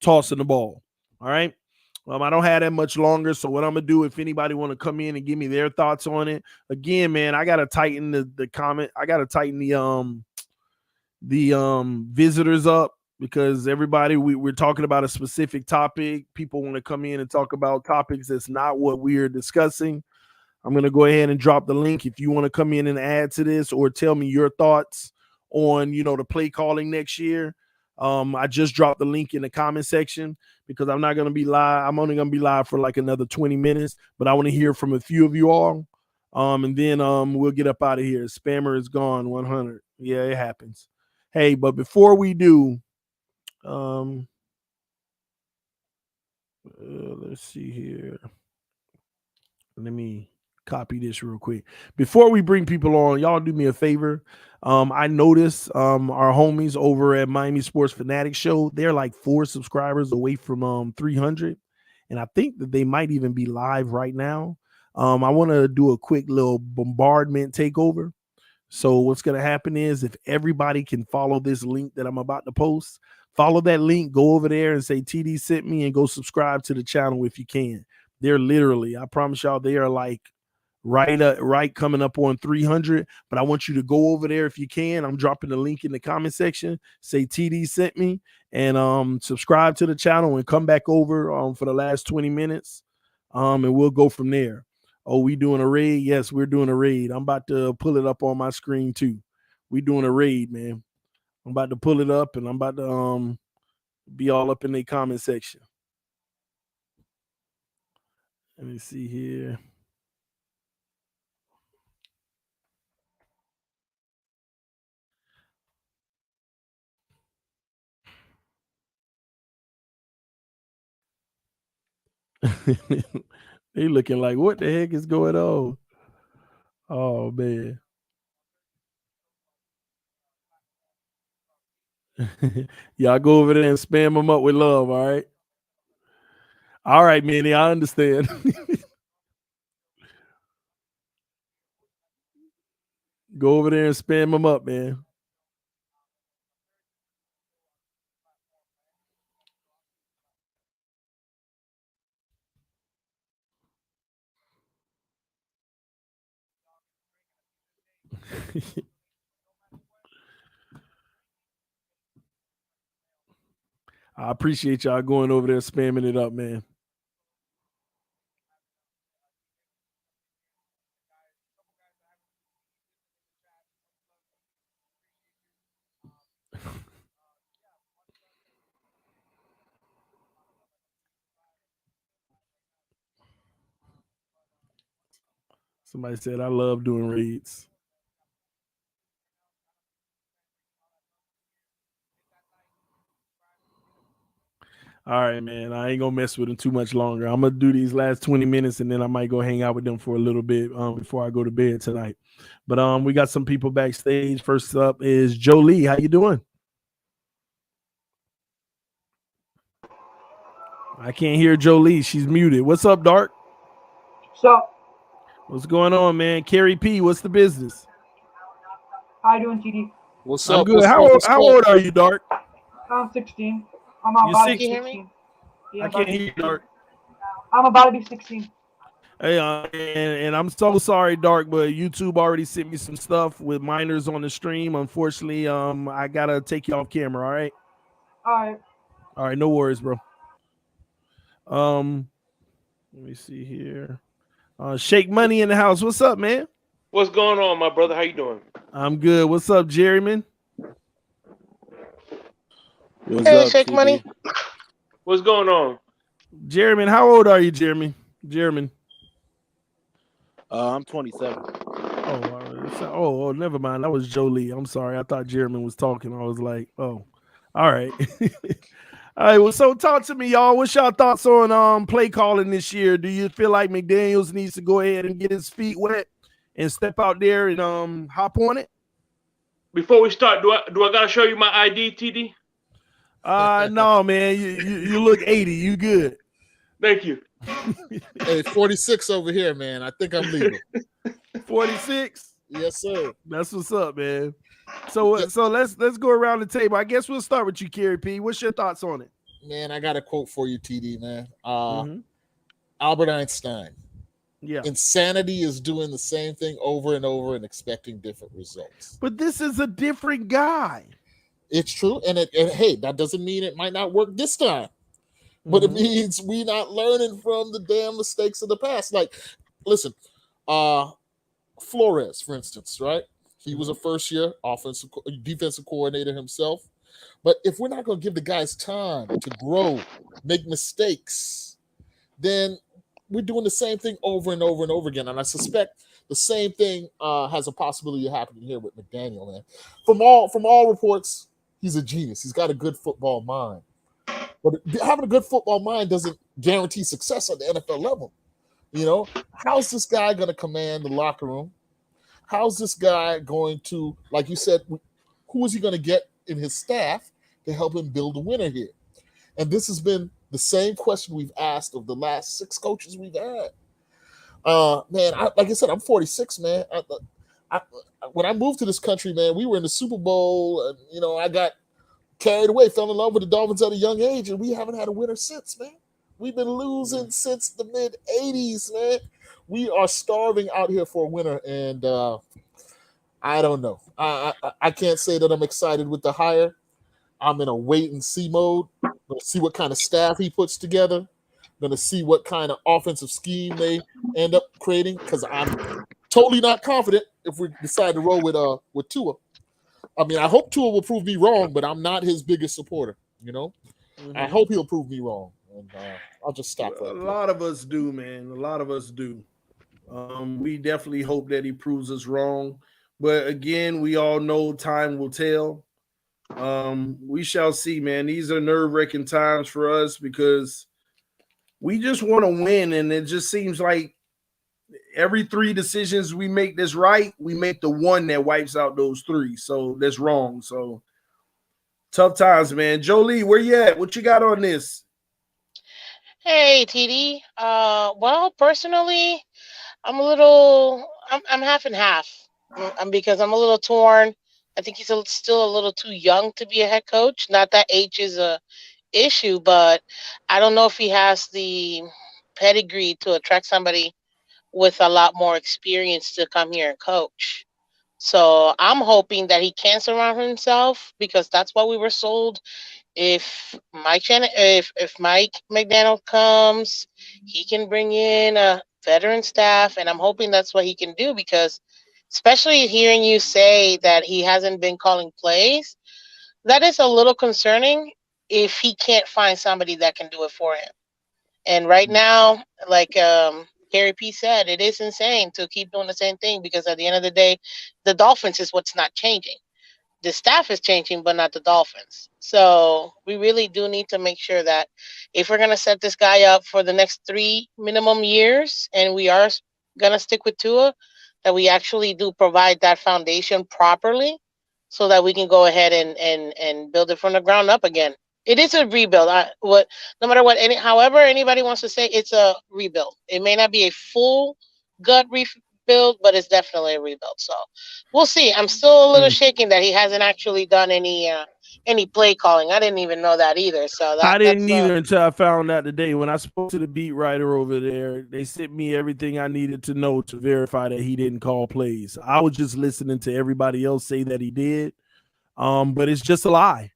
tossing the ball. All right. I don't have that much longer, so what I'm gonna do, if anybody want to come in and give me their thoughts on it, again, man, I gotta tighten the comment. I gotta tighten the visitors up, because everybody, we're talking about a specific topic. People want to come in and talk about topics that's not what we're discussing. I'm going to go ahead and drop the link if you want to come in and add to this, or tell me your thoughts on, the play calling next year. I just dropped the link in the comment section, because I'm not going to be live. I'm only going to be live for like another 20 minutes, but I want to hear from a few of you all. And then we'll get up out of here. Spammer is gone 100. Yeah, it happens. Hey, but before we do, let's see here. Let me copy this real quick. Before we bring people on, y'all do me a favor. I noticed our homies over at Miami Sports Fanatics Show, they're like 4 subscribers away from 300. And I think that they might even be live right now. I want to do a quick little bombardment takeover. So what's going to happen is, if everybody can follow this link that I'm about to post, follow that link, go over there and say TD sent me, and go subscribe to the channel if you can. They're literally, I promise y'all, they are like right coming up on 300. But I want you to go over there if you can. I'm dropping the link in the comment section. Say TD sent me, and subscribe to the channel, and come back over for the last 20 minutes. And we'll go from there. Oh, we doing a raid? Yes, we're doing a raid. I'm about to pull it up on my screen too. We doing a raid, man. I'm about to pull it up, and I'm about to be all up in the comment section. Let me see here. They looking like, what the heck is going on? Oh man. Y'all go over there and spam them up with love, all right? All right, Manny, I understand. Go over there and spam them up, man. I appreciate y'all going over there spamming it up, man. Somebody said I love doing raids. All right, man. I ain't gonna mess with them too much longer. I'm gonna do these last 20 minutes, and then I might go hang out with them for a little bit before I go to bed tonight. But we got some people backstage. First up is Jolie. How you doing? I can't hear Jolie. She's muted. What's up, Dark? So, What's going on, man? Carrie P, what's the business? how you doing, TD? What's I'm up? good. What's How up? old, how old are you, Dark? I'm 16. I'm You're about to 16? be Can you hear me? 16. Yeah, I can't hear you, Dark. I'm about to be 16. Hey, and I'm so sorry, Dark, but YouTube already sent me some stuff with minors on the stream. Unfortunately, I gotta take you off camera. All right. All right, no worries, bro. Let me see here. Shake Money in the house. What's up, man? What's going on, my brother? How you doing? I'm good. What's up, Jerryman? What's Hey, up, Shake TD? Money. What's going on? Jerryman, how old are you, Jeremy? Jerryman. I'm 27. Oh, never mind. That was Jolie. I'm sorry. I thought Jeremy was talking. I was like, oh, all right. All right. Well, so talk to me, y'all. What's y'all thoughts on play calling this year? Do you feel like McDaniels needs to go ahead and get his feet wet and step out there and hop on it? Before we start, do I gotta show you my ID, TD? No, man. You look 80. You good. Thank you. Hey, 46 over here, man. I think I'm legal. 46. Yes, sir. That's what's up, man. So let's go around the table. I guess we'll start with you, Kerry P. What's your thoughts on it? Man, I got a quote for you, TD, man. Mhm. Albert Einstein. Yeah. Insanity is doing the same thing over and over and expecting different results. But this is a different guy. It's true. And hey, that doesn't mean it might not work this time. But it means we not learning from the damn mistakes of the past. Like, listen, Flores, for instance, right? He was a first-year defensive coordinator himself. But if we're not going to give the guys time to grow, make mistakes, then we're doing the same thing over and over and over again. And I suspect the same thing has a possibility of happening here with McDaniel, man. From all reports, he's a genius. He's got a good football mind. But having a good football mind doesn't guarantee success at the NFL level. You know, how's this guy going to command the locker room? How's this guy going to, like you said, who is he going to get in his staff to help him build a winner here? And this has been the same question we've asked of the last 6 coaches we've had. Man, like I said, I'm 46, man. When I moved to this country, man, we were in the Super Bowl, and, you know, I got carried away, fell in love with the Dolphins at a young age, and we haven't had a winner since, man. We've been losing since the mid-'80s, man. We are starving out here for a winner, and I don't know. I can't say that I'm excited with the hire. I'm in a wait-and-see mode. Going to see what kind of staff he puts together. Going to see what kind of offensive scheme they end up creating, because I'm totally not confident if we decide to roll with Tua. I mean, I hope Tua will prove me wrong, but I'm not his biggest supporter, you know? I hope he'll prove me wrong. And I'll just stop right there. A lot of us do, man. A lot of us do. We definitely hope that he proves us wrong. But again, we all know time will tell. We shall see, man. These are nerve-wracking times for us because we just want to win, and it just seems like every 3 decisions we make that's right, we make the one that wipes out those 3. So that's wrong. So tough times, man. Jolie, where you at? What you got on this? Hey, TD. Well, personally, I'm half and half. Because I'm a little torn. I think he's still a little too young to be a head coach. Not that age is a issue, but I don't know if he has the pedigree to attract somebody with a lot more experience to come here and coach. So I'm hoping that he can surround himself, because that's what we were sold. If Mike McDaniel comes, he can bring in a veteran staff, and I'm hoping that's what he can do, because especially hearing you say that he hasn't been calling plays, that is a little concerning if he can't find somebody that can do it for him. And right now, like Gary P said, it is insane to keep doing the same thing, because at the end of the day, the Dolphins is what's not changing. The staff is changing, but not the Dolphins. So we really do need to make sure that if we're going to set this guy up for the next 3 minimum years, and we are going to stick with Tua, that we actually do provide that foundation properly, so that we can go ahead and build it from the ground up again. It is a rebuild. No matter what, however anybody wants to say, it's a rebuild. It may not be a full gut rebuild, but it's definitely a rebuild. So we'll see. I'm still a little shaking that he hasn't actually done any play calling. I didn't even know that either. So I didn't either until I found out today. When I spoke to the beat writer over there, they sent me everything I needed to know to verify that he didn't call plays. I was just listening to everybody else say that he did, but it's just a lie.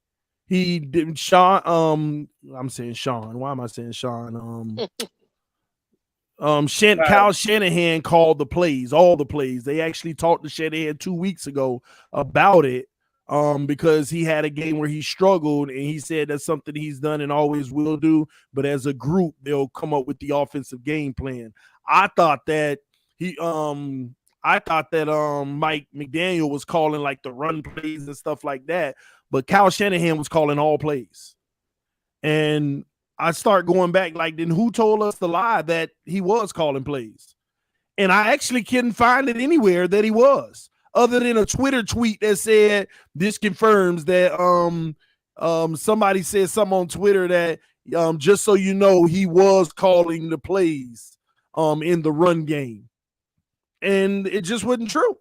He didn't. Sean. I'm saying Sean. Why am I saying Sean? Kyle Shanahan called the plays, all the plays. They actually talked to Shanahan 2 weeks ago about it. Because he had a game where he struggled, and he said that's something he's done and always will do. But as a group, they'll come up with the offensive game plan. I thought that Mike McDaniel was calling like the run plays and stuff like that, but Kyle Shanahan was calling all plays. And I start going back, like, then who told us the lie that he was calling plays? And I actually couldn't find it anywhere that he was, other than a Twitter tweet that said this confirms that somebody said something on Twitter that Just so you know, he was calling the plays in the run game. And it just wasn't true.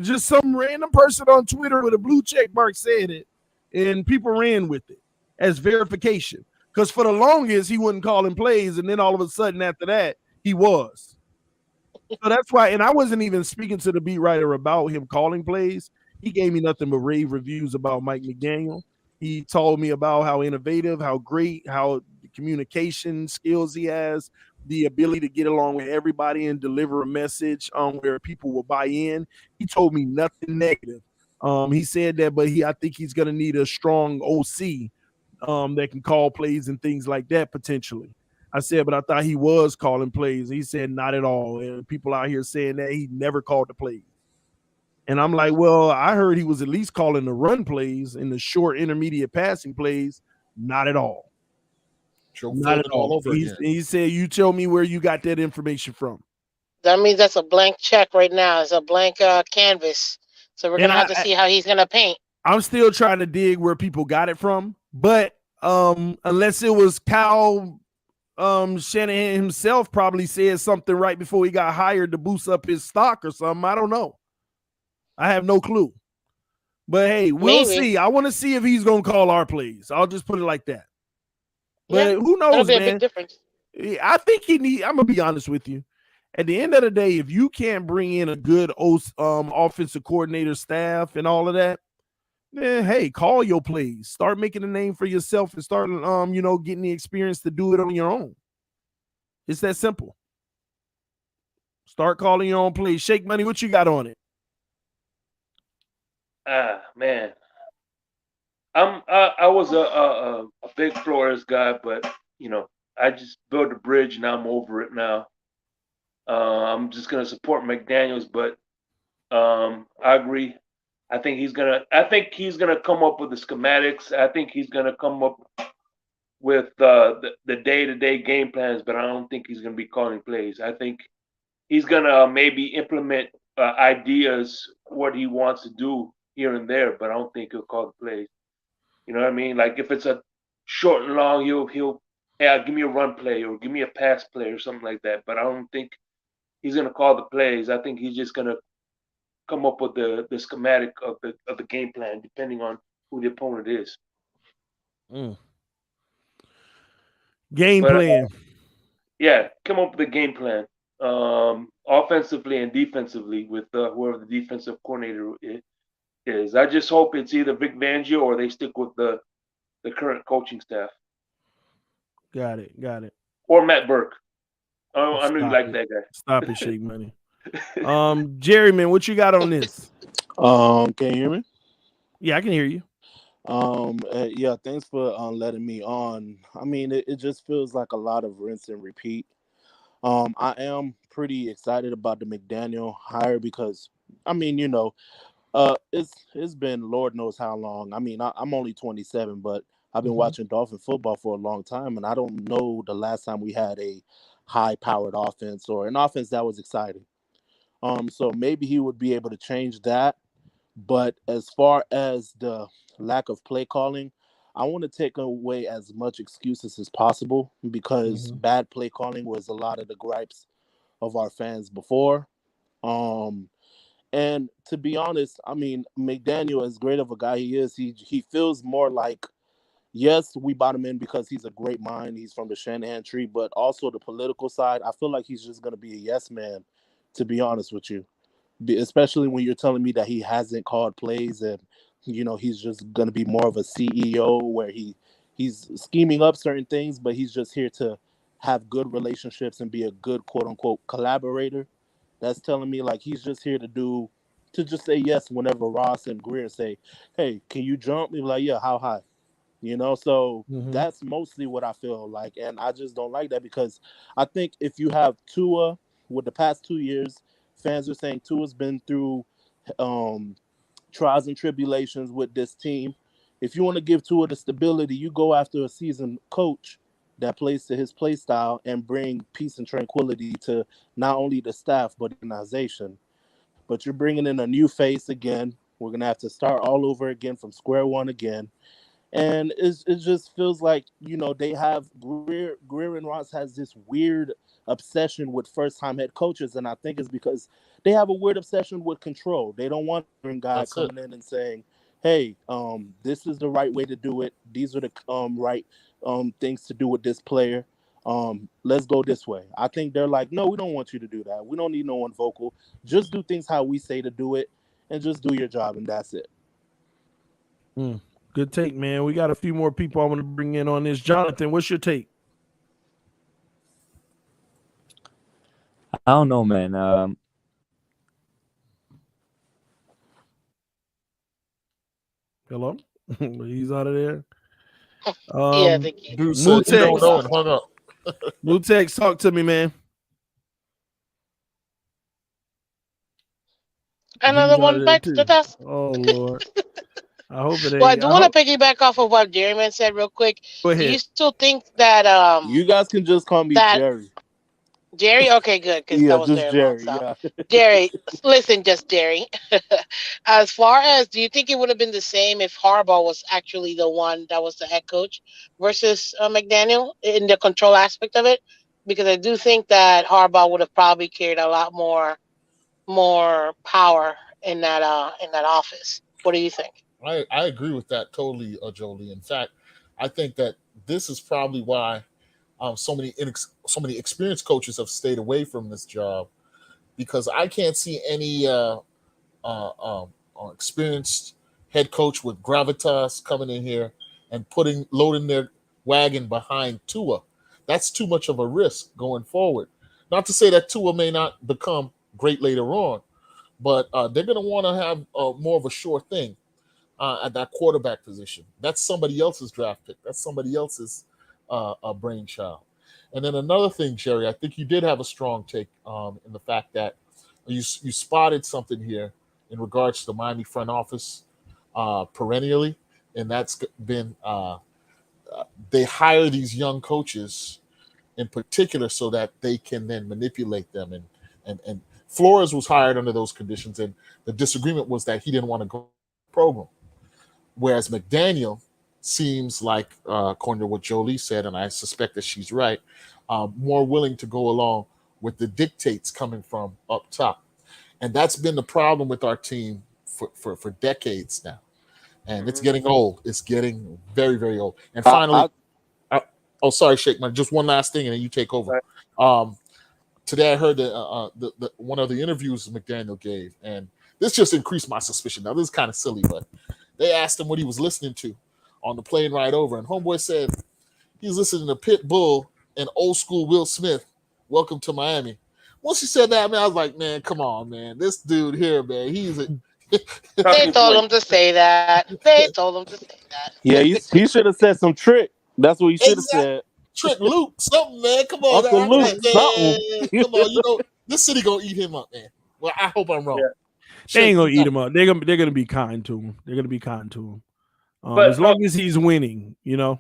Just some random person on Twitter with a blue check mark said it, and people ran with it as verification. Because for the longest, he wasn't calling plays, and then all of a sudden after that, he was. So that's why, and I wasn't even speaking to the beat writer about him calling plays. He gave me nothing but rave reviews about Mike McDaniel. He told me about how innovative, how great, how communication skills he has, the ability to get along with everybody and deliver a message where people will buy in. He told me nothing negative. He said that, but I think he's going to need a strong OC that can call plays and things like that potentially. I said, but I thought he was calling plays. He said, not at all. And people out here saying that he never called the plays. And I'm like, well, I heard he was at least calling the run plays and the short intermediate passing plays. Not at all. Not at all. He said, you tell me where you got that information from. That means that's a blank check right now. It's a blank canvas. So we're going to have to see how he's going to paint. I'm still trying to dig where people got it from. But unless it was Kyle Shanahan himself probably said something right before he got hired to boost up his stock or something. I don't know. I have no clue. But hey, we'll see. I want to see if he's going to call our plays. I'll just put it like that. But who knows, man? A big difference. I think I'm going to be honest with you. At the end of the day, if you can't bring in a good offensive coordinator staff and all of that, then hey, call your plays. Start making a name for yourself and start getting the experience to do it on your own. It's that simple. Start calling your own plays. Shake Money, what you got on it? Man. I was a big Flores guy, but I just built a bridge and I'm over it now. I'm just gonna support McDaniels, but I agree. I think he's gonna come up with the schematics. I think he's gonna come up with the day-to-day game plans, but I don't think he's gonna be calling plays. I think he's gonna maybe implement ideas, what he wants to do here and there, but I don't think he'll call the plays. You know what I mean? Like if it's a short and long, he'll give me a run play or give me a pass play or something like that. But I don't think he's gonna call the plays. I think he's just gonna come up with the schematic of the game plan, depending on who the opponent is. Game plan. Come up with a game plan, offensively and defensively with whoever the defensive coordinator is. I just hope it's either Vic Fangio or they stick with the current coaching staff. Got it. Or Matt Burke. I knew you liked that guy. Stop it, Shake Money. Jerry, man, what you got on this? Can you hear me? Yeah, I can hear you. Yeah, thanks for letting me on. I mean, it just feels like a lot of rinse and repeat. I am pretty excited about the McDaniel hire because, I mean, it's been Lord knows how long. I mean, I'm only 27, but I've been watching Dolphin football for a long time, and I don't know the last time we had a high-powered offense or an offense that was exciting. So maybe he would be able to change that. But as far as the lack of play calling, I want to take away as much excuses as possible because bad play calling was a lot of the gripes of our fans before. And to be honest, I mean, McDaniel, as great of a guy he is, he feels more like, yes, we bought him in because he's a great mind. He's from the Shanahan tree, but also the political side. I feel like he's just going to be a yes man, to be honest with you. Especially when you're telling me that he hasn't called plays and, he's just going to be more of a CEO where he's scheming up certain things, but he's just here to have good relationships and be a good, quote unquote, collaborator. That's telling me like he's just here to just say yes whenever Ross and Greer say, hey, can you jump? He's like, yeah, how high? So that's mostly what I feel like. And I just don't like that because I think if you have Tua with the past 2 years, fans are saying Tua's been through trials and tribulations with this team. If you want to give Tua the stability, you go after a seasoned coach that plays to his play style and bring peace and tranquility to not only the staff, but the organization. But you're bringing in a new face again. We're going to have to start all over again from square one again. And it just feels like, they have Greer and Ross has this weird obsession with first time head coaches, and I think it's because they have a weird obsession with control. They don't want a guy That's it. coming in and saying, "Hey, this is the right way to do it. These are the right things to do with this player. Let's go this way." I think they're like, "No, we don't want you to do that. We don't need no one vocal. Just do things how we say to do it, and just do your job, and that's it." Good take, man. We got a few more people I want to bring in on this. Jonathan, what's your take? I don't know, man. Hello? He's out of there. Yeah, I think Dude said he don't Mutex. know and hung up. Mutex, talk to me, man. another He's out one of there bites the too. dust. Oh Lord. I hope it ain't. Well, I do want to piggyback off of what Jerryman said real quick. Go Do you ahead. still think that You guys can just call me that Jerry. Jerry? Okay, good, because Yeah, that was just very long. Jerry. So Yeah. Jerry, listen, just Jerry. As far as, do you think it would have been the same if Harbaugh was actually the one that was the head coach versus McDaniel in the control aspect of it? Because I do think that Harbaugh would have probably carried a lot more power in that office. What do you think? I agree with that totally, Jolie. In fact, I think that this is probably why so many experienced coaches have stayed away from this job, because I can't see any experienced head coach with gravitas coming in here and loading their wagon behind Tua. That's too much of a risk going forward. Not to say that Tua may not become great later on, but they're going to want to have more of a sure thing at that quarterback position. That's somebody else's draft pick. That's somebody else's brainchild. And then another thing, Jerry, I think you did have a strong take in the fact that you spotted something here in regards to the Miami front office perennially, and that's been they hire these young coaches in particular so that they can then manipulate them, and Flores was hired under those conditions, and the disagreement was that he didn't want to go to the program, whereas McDaniel seems like, according to what Jolie said, and I suspect that she's right, more willing to go along with the dictates coming from up top. And that's been the problem with our team for decades now. And it's getting old. It's getting very, very old. And finally, oh, sorry, Sheikh, man, just one last thing, and then you take over. Today I heard that one of the interviews McDaniel gave, and this just increased my suspicion. Now, this is kind of silly, but they asked him what he was listening to on the plane ride over, and homeboy said he's listening to Pitbull and old school Will Smith, Welcome to Miami. Once he said that, man, I was like, man, come on, man. This dude here, man, he's a They told him to say that. They told him to say that. Yeah, he should have said some trick. That's what he should have said. Trick Luke, something, man. Come on, Uncle I'm Luke, like, something. man, come on. This city gonna eat him up, man. Well, I hope I'm wrong. Yeah. They ain't gonna eat him up. They're gonna be kind to him. They're gonna be kind to him. But as long as he's winning, the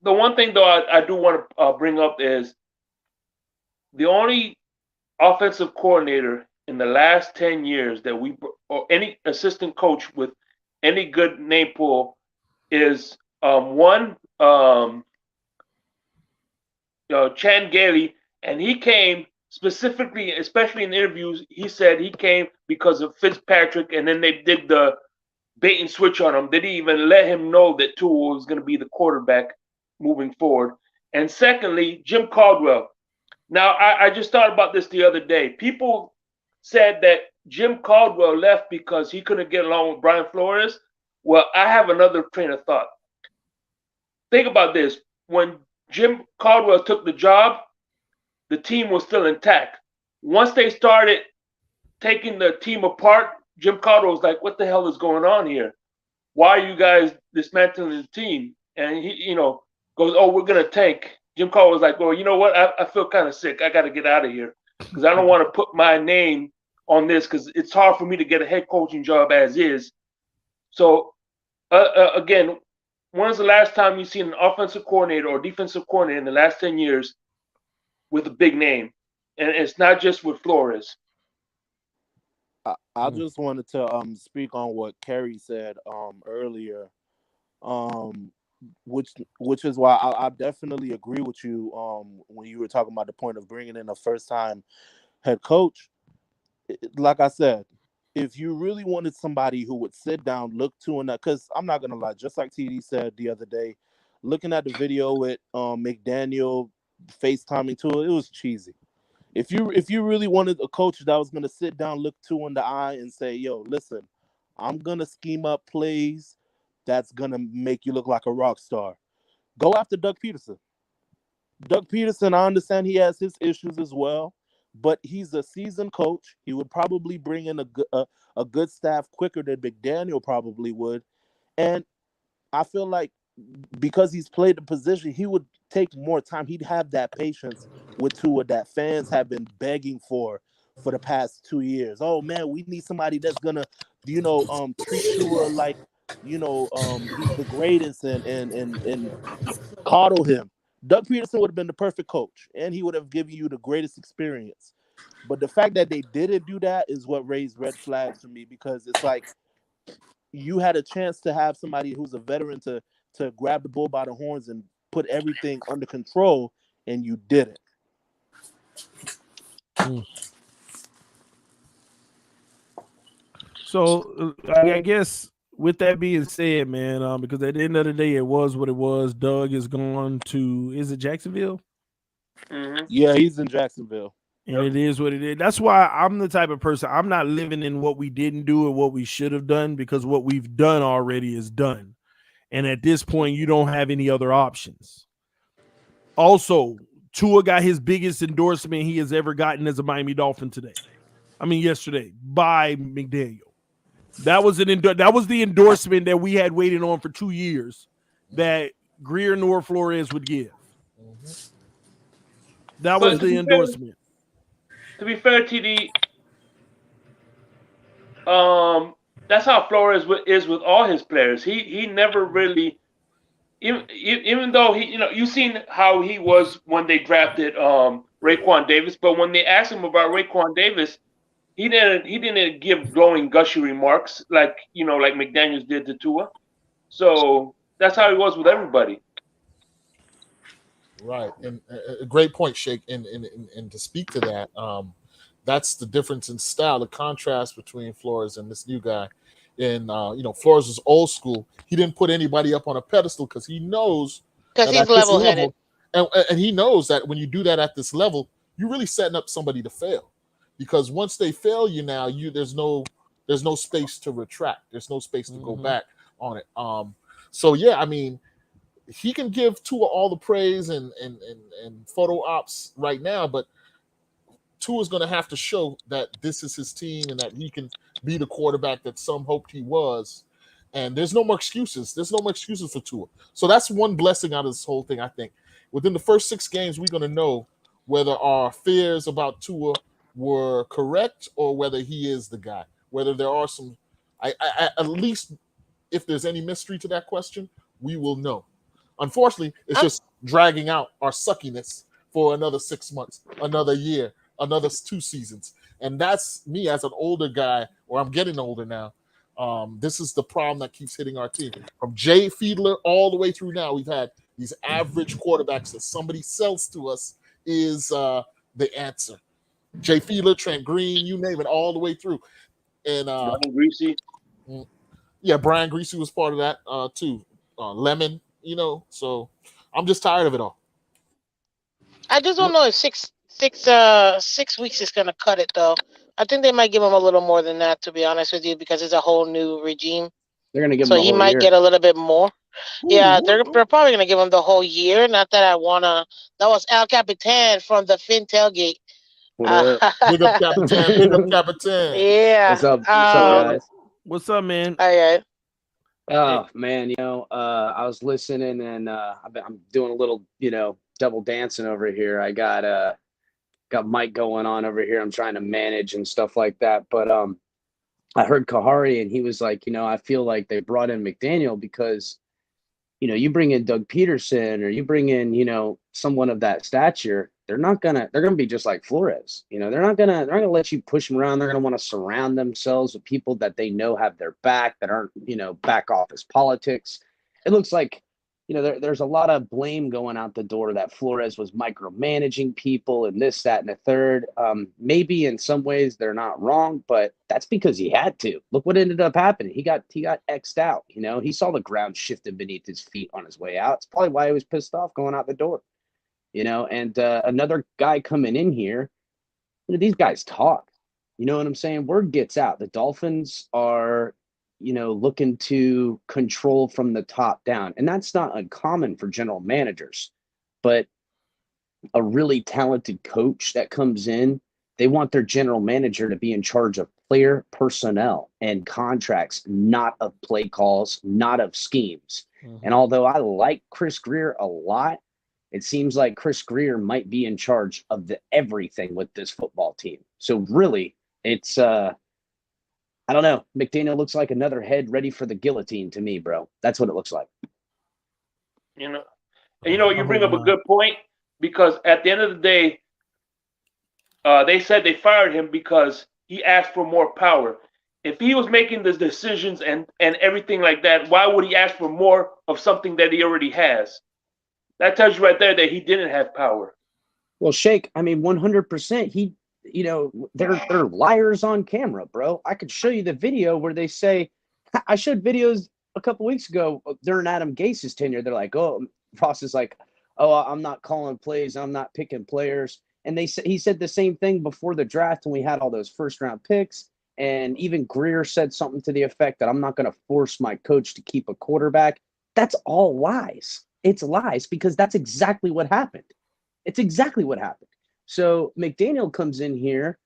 one thing though I do want to bring up is the only offensive coordinator in the last 10 years that or any assistant coach with any good name pool is one Chan Gailey, and he came specifically, especially in interviews, he said he came because of Fitzpatrick, and then they did the bait and switch on him. They didn't even let him know that Tua was going to be the quarterback moving forward. And secondly, Jim Caldwell. Now, I just thought about this the other day. People said that Jim Caldwell left because he couldn't get along with Brian Flores. Well, I have another train of thought. Think about this. When Jim Caldwell took the job, the team was still intact. Once they started taking the team apart, Jim Caldwell was like, what the hell is going on here? Why are you guys dismantling the team? And he, goes, oh, we're going to tank. Jim Caldwell was like, well, you know what? I feel kind of sick. I got to get out of here because I don't want to put my name on this because it's hard for me to get a head coaching job as is. So, again, when's the last time you've seen an offensive coordinator or defensive coordinator in the last 10 years with a big name? And it's not just with Flores. I just wanted to speak on what Kerry said earlier. Which is why I definitely agree with you when you were talking about the point of bringing in a first time head coach. Like I said, if you really wanted somebody who would sit down, look to, and because I'm not gonna lie, just like TD said the other day, looking at the video with McDaniel FaceTiming to it was cheesy. If you really wanted a coach that was gonna sit down, look to in the eye, and say, "Yo, listen, I'm gonna scheme up plays that's gonna make you look like a rock star," go after Doug Peterson. Doug Peterson, I understand he has his issues as well, but he's a seasoned coach. He would probably bring in a good staff quicker than McDaniel probably would, and I feel like because he's played the position, he would take more time. He'd have that patience with Tua that fans have been begging for the past 2 years. Oh man, we need somebody that's gonna, treat Tua like, he's the greatest and coddle him. Doug Peterson would have been the perfect coach, and he would have given you the greatest experience. But the fact that they didn't do that is what raised red flags for me, because it's like you had a chance to have somebody who's a veteran to grab the bull by the horns and put everything under control, and you didn't. So I guess with that being said, man, because at the end of the day, it was what it was. Doug is gone to, is it Jacksonville? Mm-hmm. Yeah, he's in Jacksonville. And it is what it is. That's why I'm the type of person, I'm not living in what we didn't do or what we should have done, because what we've done already is done. And at this point, you don't have any other options. Also, Tua got his biggest endorsement he has ever gotten as a Miami Dolphin yesterday, by McDaniel. That was the endorsement that we had waited on for 2 years that Greer nor Flores would give. That was the endorsement. To be fair, TD, that's how Flores is with all his players. He never really, even though you've seen how he was when they drafted Raekwon Davis, but when they asked him about Raekwon Davis, he didn't give glowing, gushy remarks like McDaniels did to Tua. So that's how he was with everybody. Right, and a great point, Shake. And to speak to that, that's the difference in style, the contrast between Flores and this new guy. And Flores was old school. He didn't put anybody up on a pedestal because he knows Because he's level-headed. and he knows that when you do that at this level, you're really setting up somebody to fail. Because once they fail you now, there's no space to retract. There's no space to go back on it. So yeah, I mean, he can give Tua all the praise and photo ops right now, but Tua is going to have to show that this is his team and that he can be the quarterback that some hoped he was. And there's no more excuses. There's no more excuses for Tua. So that's one blessing out of this whole thing, I think. Within the first 6 games, we're going to know whether our fears about Tua were correct or whether he is the guy. Whether there are some, at least if there's any mystery to that question, we will know. Unfortunately, it's just dragging out our suckiness for another 6 months, another year, another 2 seasons. And that's me as an older guy, or I'm getting older now. This is the problem that keeps hitting our team. From Jay Fiedler all the way through now, we've had these average quarterbacks that somebody sells to us is the answer. Jay Fiedler, Trent Green, you name it, all the way through. And Brian Greasy. Yeah, Brian Greasy was part of that too. Lemon, so I'm just tired of it all. I just don't know if 6 weeks is gonna cut it though. I think they might give him a little more than that, to be honest with you, because it's a whole new regime. They're gonna give him so the he whole might year. get a little bit more. Yeah, they're probably gonna give him the whole year. Not that I wanna. That was El Capitan from the Fin Tailgate. Big up, Capitan. Big up, Capitan. Yeah. What's up? What's up, guys? What's up, man? All right. Oh man, I was listening and I'm doing a little, double dancing over here. I got Mike going on over here. I'm trying to manage and stuff like that. But I heard Kahari and he was like, I feel like they brought in McDaniel because, you bring in Doug Peterson or you bring in, someone of that stature, they're gonna be just like Flores. They're not gonna let you push them around. They're gonna want to surround themselves with people that they know have their back, that aren't, back office politics. it looks like, there's a lot of blame going out the door that Flores was micromanaging people and this, that, and the third. Maybe in some ways they're not wrong, but that's because he had to. Look what ended up happening. He got X'd out. He saw the ground shifted beneath his feet on his way out. It's probably why he was pissed off going out the door. And another guy coming in here, these guys talk. You know what I'm saying? Word gets out. The Dolphins are looking to control from the top down. And that's not uncommon for general managers. But a really talented coach that comes in, they want their general manager to be in charge of player personnel and contracts, not of play calls, not of schemes. Mm-hmm. And although I like Chris Grier a lot, it seems like Chris Grier might be in charge of everything with this football team. So really, it's I don't know. McDaniel looks like another head ready for the guillotine to me, bro. That's what it looks like. And you bring up a good point, because at the end of the day, they said they fired him because he asked for more power. If he was making the decisions and everything like that, why would he ask for more of something that he already has? That tells you right there that he didn't have power. Well, Shake, 100%. They're liars on camera, bro. I could show you the video where they say, I showed videos a couple weeks ago during Adam Gase's tenure. They're like, oh, Ross is like, oh, I'm not calling plays. I'm not picking players. And he said the same thing before the draft when we had all those first round picks. And even Grier said something to the effect that I'm not going to force my coach to keep a quarterback. That's all lies. It's lies, because that's exactly what happened. It's exactly what happened. So McDaniel comes in here,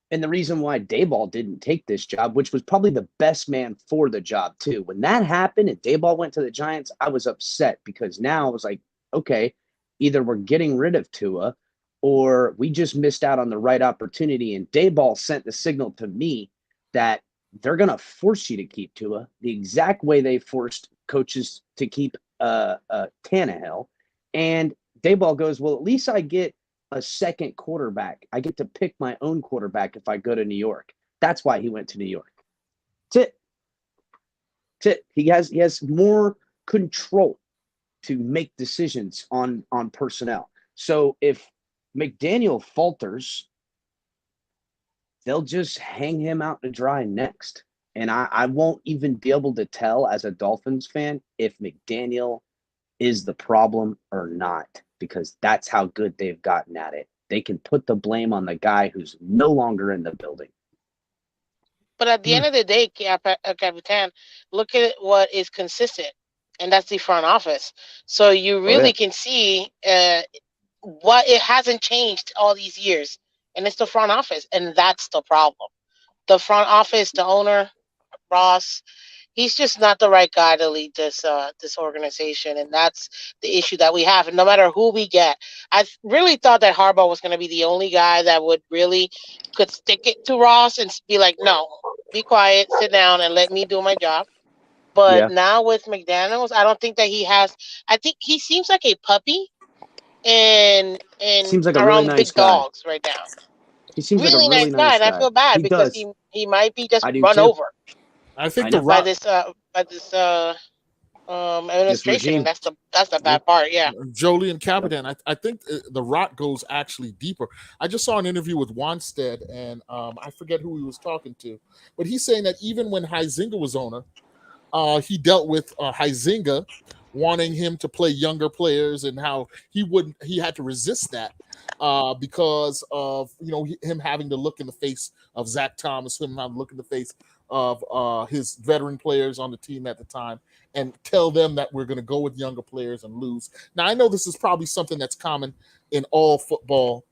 and the reason why Daboll didn't take this job, which was probably the best man for the job too. When that happened and Daboll went to the Giants, I was upset, because now I was like, okay, either we're getting rid of Tua or we just missed out on the right opportunity. And Daboll sent the signal to me that they're going to force you to keep Tua the exact way they forced coaches to keep Tannehill. And Daboll goes, well, at least I get a second quarterback. I get to pick my own quarterback if I go to New York. That's why he went to New York. That's it. He has more control to make decisions on personnel. So if McDaniel falters, they'll just hang him out to dry next. And I won't even be able to tell as a Dolphins fan if McDaniel is the problem or not, because that's how good they've gotten at it. They can put the blame on the guy who's no longer in the building. But at the end of the day, Capitan, look at what is consistent, and that's the front office. So you really can see what it hasn't changed all these years, and it's the front office, and that's the problem. The front office, the owner, Ross, he's just not the right guy to lead this organization, and that's the issue that we have. And no matter who we get, I really thought that Harbaugh was going to be the only guy that could stick it to Ross and be like, no, be quiet, sit down, and let me do my job. But now with McDaniels, I don't think that he has. I think he seems like a puppy, and seems like around really nice big guy. Dogs right now. He seems really like a really nice guy, and I feel bad because he might be just run over. I think by this administration. That's the bad part. Yeah, Jolie and Capitan. I think the rot goes actually deeper. I just saw an interview with Wanstead, and I forget who he was talking to, but he's saying that even when Huizinga was owner, he dealt with Huizinga wanting him to play younger players, and how he had to resist that because of him having to look in the face of Zach Thomas, him having to look in the face of his veteran players on the team at the time, and tell them that we're going to go with younger players and lose. Now, I know this is probably something that's common in all football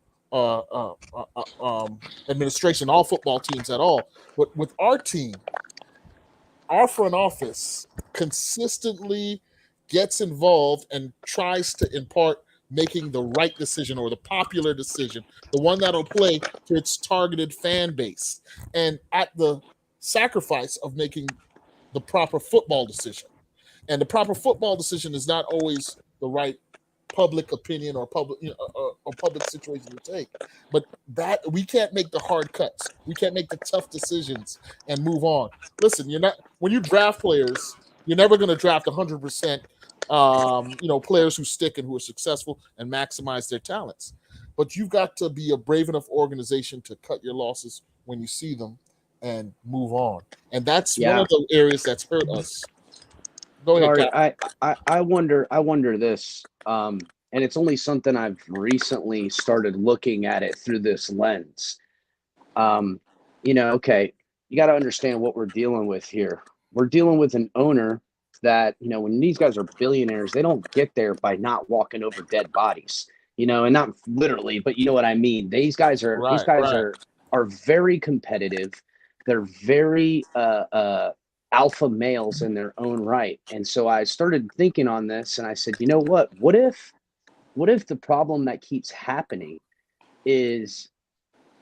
administration, all football teams at all. But with our team, our front office consistently gets involved and tries to impart making the right decision, or the popular decision, the one that'll play to its targeted fan base, and at the sacrifice of making the proper football decision. And the proper football decision is not always the right public opinion or public situation to take. But that we can't make the hard cuts. We can't make the tough decisions and move on. Listen, when you draft players, You're never going to draft 100%, players who stick and who are successful and maximize their talents. But you've got to be a brave enough organization to cut your losses when you see them and move on. And that's one of the areas that's hurt us. Go ahead, Sorry, Cap. I wonder this, and it's only something I've recently started looking at it through this lens. Okay, you got to understand what we're dealing with here. We're dealing with an owner that, when these guys are billionaires, they don't get there by not walking over dead bodies, and not literally, but you know what I mean. These guys are are very competitive. They're very alpha males in their own right. And so I started thinking on this, and I said, you know what? What if the problem that keeps happening is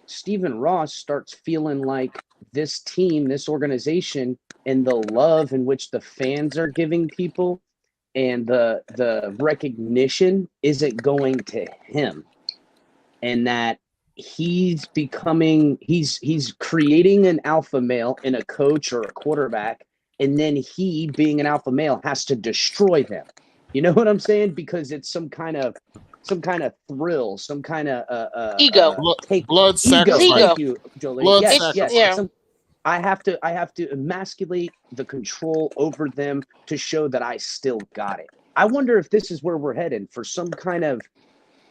Stephen Ross starts feeling like this team, this organization, and the love in which the fans are giving people and the recognition isn't going to him, and that he's creating an alpha male in a coach or a quarterback, and then he, being an alpha male, has to destroy them. You know what I'm saying? Because it's some kind of thrill, some kind of ego, blood sacrifice. Ego. Thank you, Jolie. Blood Yes, sacrifice. yes. I have to emasculate the control over them to show that I still got it. I wonder if this is where we're headed, for some kind of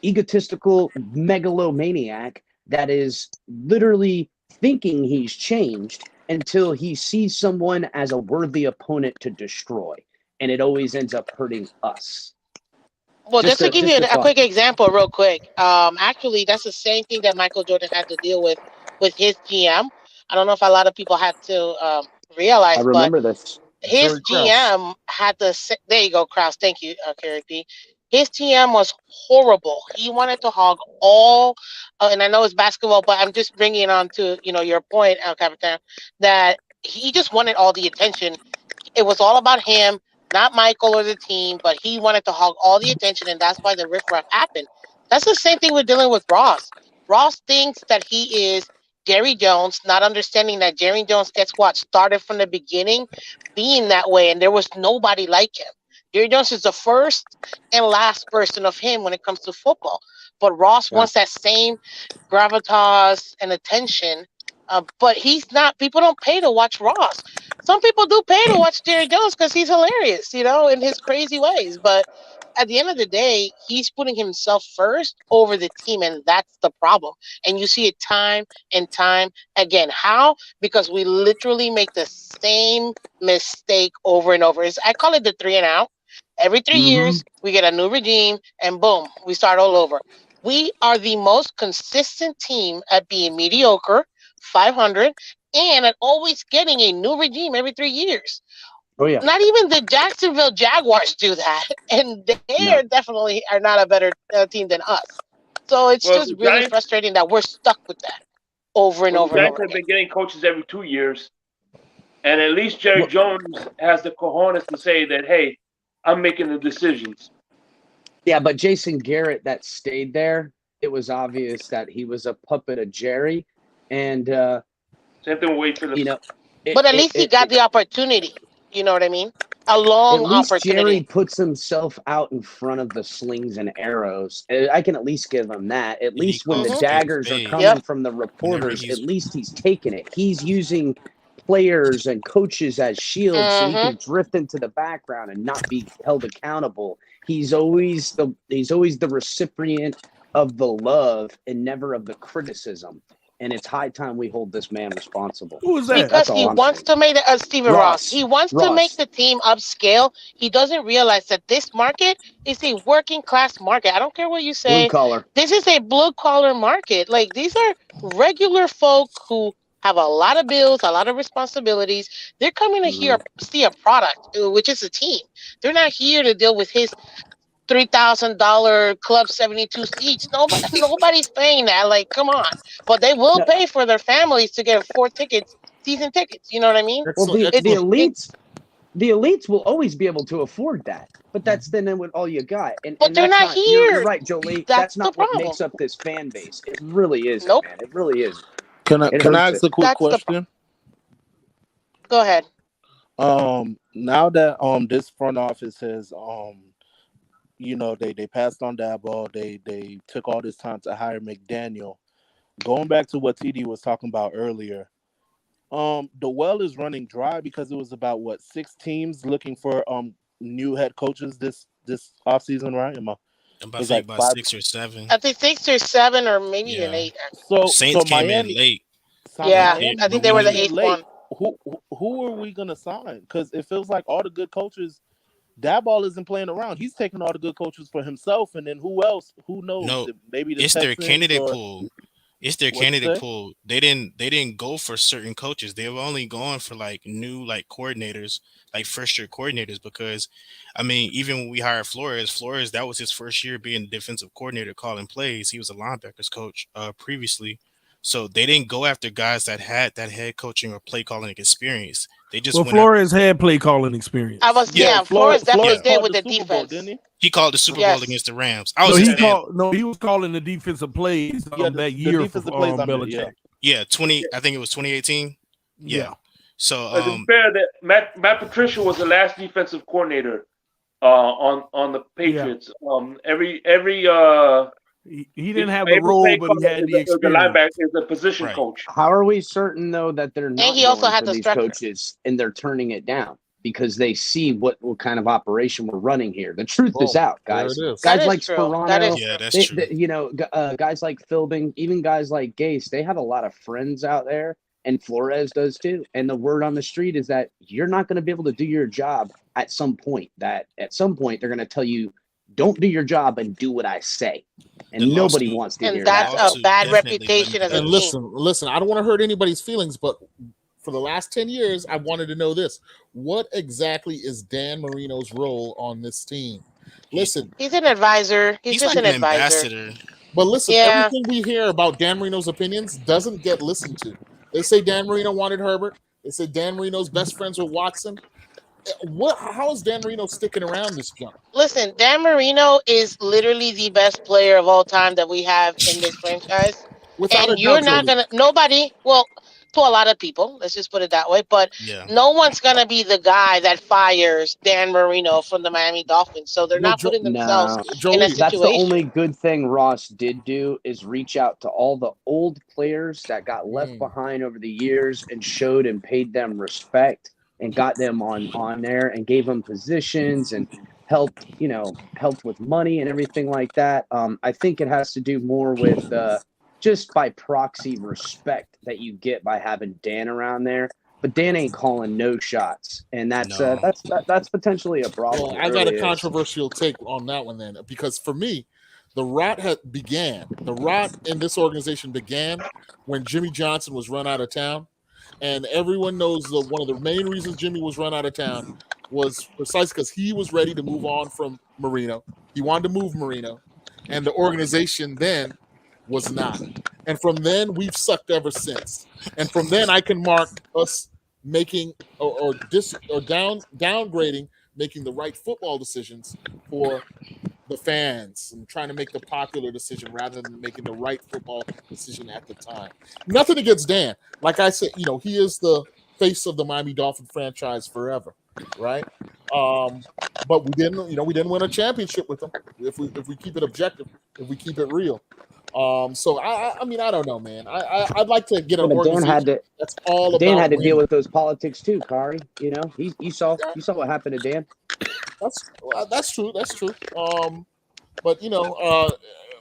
egotistical megalomaniac that is literally thinking he's changed until he sees someone as a worthy opponent to destroy, and it always ends up hurting us. Well, just to give you a quick example real quick, actually, that's the same thing that Michael Jordan had to deal with his GM. I don't know if a lot of people had to realize, I remember this. His GM had to say, there you go, Krause. Thank you, Kerry P. His GM was horrible. He wanted to hog all, and I know it's basketball, but I'm just bringing it on to, your point, Capitan, that he just wanted all the attention. It was all about him, not Michael or the team, but he wanted to hog all the attention, and that's why the riffraff happened. That's the same thing we're dealing with Ross. Ross thinks that he is Jerry Jones, not understanding that Jerry Jones, guess what, started from the beginning being that way, and there was nobody like him. Jerry Jones is the first and last person of him when it comes to football. But Ross wants that same gravitas and attention, but he's not. People don't pay to watch Ross. Some people do pay to watch Jerry Jones because he's hilarious, in his crazy ways. But at the end of the day, he's putting himself first over the team, and that's the problem. And you see it time and time again. How? Because we literally make the same mistake over and over. I call it the 3 and out. Every 3 years, we get a new regime, and boom, we start all over. We are the most consistent team at being mediocre, 500, and at always getting a new regime every 3 years. Oh, yeah. Not even the Jacksonville Jaguars do that, and they definitely are not a better team than us. So it's just really frustrating that we're stuck with that over and over and over. The Giants have been getting coaches every 2 years, and at least Jerry Jones has the cojones to say that, hey, I'm making the decisions. Yeah, but Jason Garrett that stayed there, it was obvious that he was a puppet of Jerry, and same thing. Wait for the. But at least he got the opportunity. You know what I mean? A long opportunity. Jerry puts himself out in front of the slings and arrows. I can at least give him that. At least when the daggers are coming from the reporters, at least he's taking it. He's using players and coaches as shields so he can drift into the background and not be held accountable. He's always the recipient of the love and never of the criticism. And it's high time we hold this man responsible. Who is that? Because he wants to make Stephen Ross. He wants to make the team upscale. He doesn't realize that this market is a working class market. I don't care what you say. Blue collar. This is a blue collar market. Like, these are regular folk who have a lot of bills, a lot of responsibilities. They're coming to see a product, which is a team. They're not here to deal with his $3,000 club 72 seats. Nobody's paying that. Like, come on. But they will pay for their families to get 4 tickets, season tickets. You know what I mean? Well, the elites will always be able to afford that. But that's then with all you got. But they're not here. You're right, Jolie. That's not what makes up this fan base. It really is, man. It really is. Can I ask a quick question? Go ahead. Now that this front office has they passed on Dabo, they took all this time to hire McDaniel. Going back to what TD was talking about earlier, the well is running dry because it was about 6 teams looking for new head coaches this offseason, right? I It's think like about 5. 6 or 7. I think 6 or 7 or maybe even Yeah. 8. So Saints came in Miami, late, Yeah, Miami I think but they we were coming the knew. in 8th late. one. Who are we gonna sign? Because it feels like all the good coaches. Daboll isn't playing around. He's taking all the good coaches for himself, and then who else? Who knows? No, Maybe the it's their Texans candidate or pool. It's their what you candidate say? pool. They didn't go for certain coaches. They were only going for like new like coordinators, like first year coordinators. Because, I mean, even when we hired Flores, that was his first year being the defensive coordinator calling plays. He was a linebackers coach previously, so they didn't go after guys that had that head coaching or play calling experience. They just Well, went after. Flores had play calling experience. Yeah, Yeah, Flores definitely Flores yeah. did called with the the Super Bowl, didn't defense. he? He called the Super Bowl Yes. against the Rams. I No, was a he Yes. fan. called. No, he was calling the defensive plays Yeah, that the year for defensive plays. I meant, yeah. Belichick. Yeah, 20. I think it was 2018. Yeah. Yeah, So To be fair, that Matt Patricia was the last defensive coordinator on the yeah. Patriots. Every He didn't have the every role, play but he caller had is the a experience. linebacker is a position right. coach. How are we certain though that they're And not he also going had for the these structure. coaches and they're turning it down because they see what kind of operation we're running here? The truth is Boom. out, There guys. it is. That Guys is like true. That is Sperano, Yeah, true. that's true. guys like Philbin, even guys like Gase, they have a lot of friends out there, and Flores does too. And the word on the street is that you're not going to be able to do your job at some point. That at some point they're going to tell you, "Don't do your job and do what I say," The and nobody lawsuit, wants to And hear the that's that. a lawsuit bad definitely wouldn't reputation be as a And good. team. listen, I don't want to hurt anybody's feelings, but for the last 10 years, I wanted to know this. What exactly is Dan Marino's role on this team? Listen, He's an advisor. He's He's just like an an advisor. ambassador. but listen, Yeah. everything we hear about Dan Marino's opinions doesn't get listened to. They say Dan Marino wanted Herbert. They say Dan Marino's best friends with Watson. How is Dan Marino sticking around this junk? Listen, Dan Marino is literally the best player of all time that we have in this franchise. Without a And you're doubt, not Jolie. gonna well, to a lot of people, let's just put it that way, but Yeah. no one's gonna be the guy that fires Dan Marino from the Miami Dolphins. So they're Well, not putting themselves No, in a Jolie, that's the situation. only good thing Ross did do is reach out to all the old players that got left behind over the years and showed and paid them respect and got them on there and gave them positions and helped with money and everything like that. I think it has to do more with just by proxy respect that you get by having Dan around there. But Dan ain't calling no shots, and No. that's potentially a problem. well, It I got a really is. controversial take on that one then, because for me, the rot in this organization began when Jimmy Johnson was run out of town, and everyone knows one of the main reasons Jimmy was run out of town was precisely because he was ready to move on from Marino. He wanted to move Marino, and the organization then was not. And from then, we've sucked ever since. And from then, I can mark us making downgrading, making the right football decisions for the fans and trying to make the popular decision rather than making the right football decision at the time. Nothing against Dan. Like I said, he is the face of the Miami Dolphin franchise forever, right? But we didn't win a championship with him. If we keep it objective, if we keep it real. So I mean, I don't know, man. I'd like to get Yeah, an but organization that's all Dan about had to deal winning. with those politics too, Kari. You saw what happened to Dan. That's true. That's true. But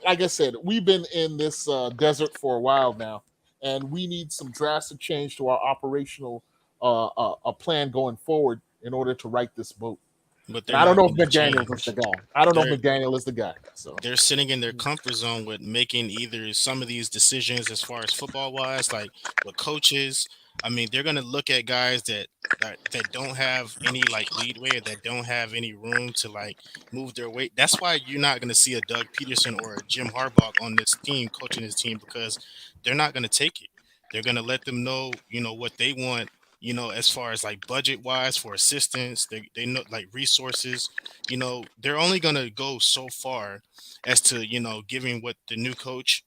like I said, we've been in this desert for a while now, and we need some drastic change to our operational a plan going forward in order to right this boat. But And they're I don't not know if going to McDaniel is change. the guy. I don't know They're if McDaniel is the guy. So they're sitting in their comfort zone with making either some of these decisions as far as football wise, like with coaches. I mean, they're gonna look at guys that don't have any like leadway or that don't have any room to like move their weight. That's why you're not gonna see a Doug Peterson or a Jim Harbaugh on this team coaching this team because they're not gonna take it. They're gonna let them know, what they want you know, as far as like budget wise for assistance, they know like resources, you know, they're only gonna go so far as to, you know, giving the new coach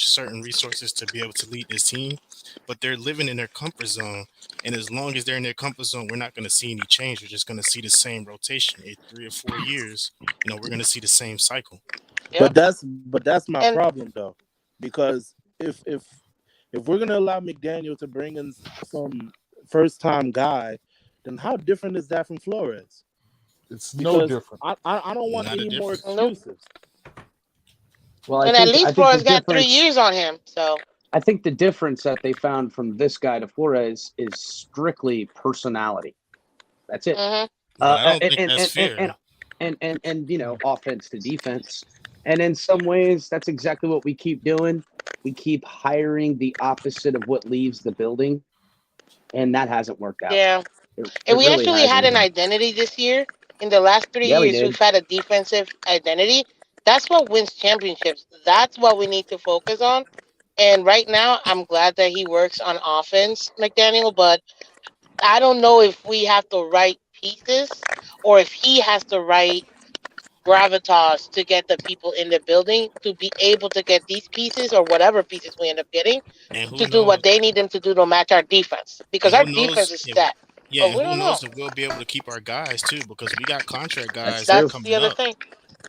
certain resources to be able to lead this team. But they're living in their comfort zone. And as long as they're in their comfort zone, we're not gonna see any change. We're just gonna see the same rotation. In 3 or 4 years, you know, we're gonna see the same cycle. Yeah. But that's my And problem though, because if we're gonna allow McDaniel to bring in some first time guy, then how different is that from Flores? It's no different. I don't want Not a any more difference. excuses. Well, and at least Flores got 3 years on him. So I think the difference that they found from this guy to Flores is strictly personality. That's it. mhm. But I don't think that's fair. And you know, offense to defense. And in some ways, that's exactly what we keep doing. We keep hiring the opposite of what leaves the building, and that hasn't worked out. Yeah. It And we really actually had hasn't. an identity this year. In the last 3 Yeah, we years, did. we've had a defensive identity. That's what wins championships. That's what we need to focus on. And right now, I'm glad that he works on offense, McDaniel, but I don't know if we have the right pieces or if he has the right gravitas to get the people in the building to be able to get these pieces or whatever pieces we end up getting And who to do what knows? they need them to do to match our defense. Because And our who defense knows is if set. yeah, But and we who don't know. knows if we'll be able to keep our guys too, because we got contract That's guys that are true. That's the coming other up. thing.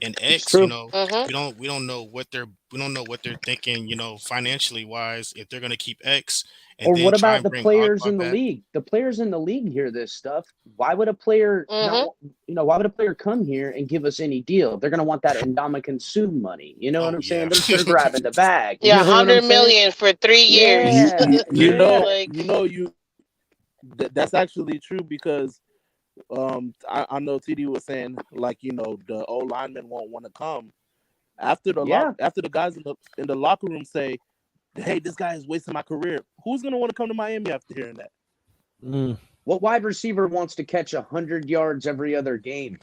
And It's X, you true. know, Hmm. we don't know what they're thinking, you know, financially wise, if they're gonna keep X and Or then what try about and the bring players Agba in the back. league? The players in the league hear this stuff. Why would a player not? Hmm. You know, why would a player come here and give us any deal? They're gonna want that Ndamukong Suh money. You know what Oh I'm yeah. saying? They're grabbing the bag. You Yeah, know what I'm 100 saying? million for 3 years. Yeah, You know, Like, that's actually true because I know TD was saying like, you know, the old linemen won't want to come after yeah. after the guys in the locker room say, hey, this guy is wasting my career. Who's gonna want to come to Miami after hearing that? Mm. What wide receiver wants to catch 100 yards every other game?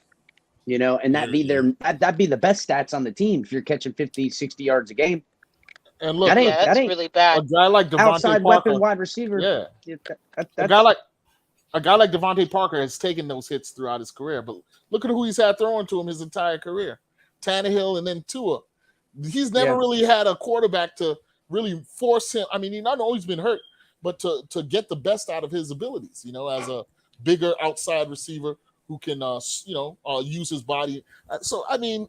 You know, and Literally. that'd be the best stats on the team if you're catching 50, 60 yards a game. And look, That yeah, ain't that's really a bad. guy like Devontae outside Parker, weapon wide receiver. yeah, That's a guy like Devontae Parker has taken those hits throughout his career. But look at who he's had throwing to him his entire career: Tannehill and then Tua. He's never Yeah. really had a quarterback to really force him. I mean, he's not always been hurt, but to get the best out of his abilities, you know, as a bigger outside receiver who can, use his body. So, I mean,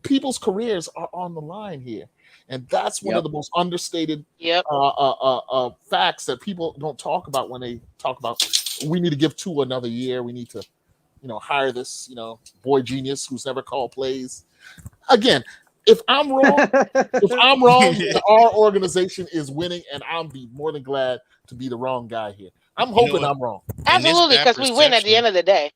people's careers are on the line here. And that's one of the most understated Yep. facts that people don't talk about when they talk about we need to give Tua another year. We need to, hire this, boy genius who's never called plays. Again, if I'm wrong, then our organization is winning, and I'll be more than glad to be the wrong guy here. I'm hoping I'm wrong. Absolutely, because we win at the end of the day.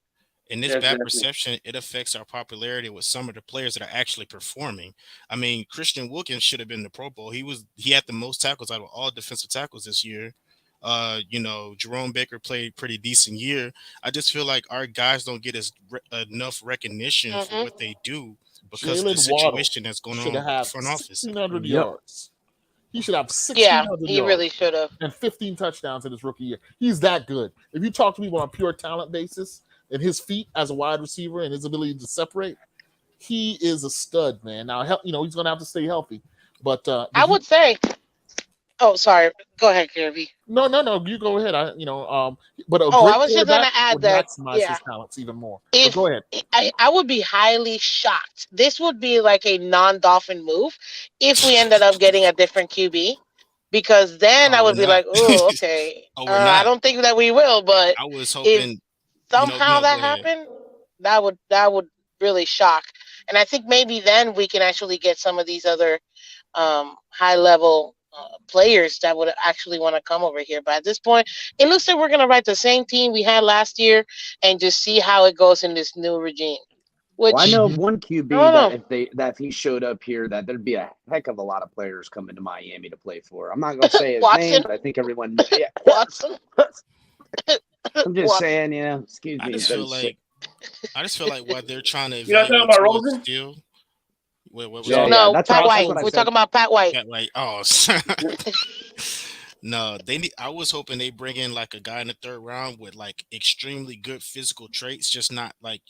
In this bad perception, it affects our popularity with some of the players that are actually performing. I mean, Christian Wilkins should have been in the Pro Bowl. He had the most tackles out of all defensive tackles this year. Jerome Baker played pretty decent year. I just feel like our guys don't get enough recognition for what they do because of the situation that's going on with the front office. 1,600 yards. He should have 1,600 yards. He really should have. And 15 touchdowns in his rookie year. He's that good. If you talk to people on a pure talent basis and his feet as a wide receiver and his ability to separate, he is a stud, man. Now, he's going to have to stay healthy. But I would say. Oh, sorry. Go ahead, Kirby. No. You go ahead. But I was just going to add that. Maximize his talents even more. Go ahead. I would be highly shocked. This would be like a non-Dolphin move if we ended up getting a different QB, because then I would be like, oh, okay. I don't think that we will, but I was hoping if somehow that happened, that would really shock. And I think maybe then we can actually get some of these other high-level players that would actually want to come over here. But at this point, it looks like we're going to write the same team we had last year and just see how it goes in this new regime. Which, I know of one QB that if he showed up here, that there'd be a heck of a lot of players coming to Miami to play for. I'm not going to say his name, but I think everyone knows. Yeah. Watson. I'm just saying, excuse me. I just feel like what they're trying to You're not talking about Rosen? Still. No, Pat White. We're talking about Pat White. Pat White. Oh, No, they need. I was hoping they bring in like a guy in the third round with like extremely good physical traits, just not like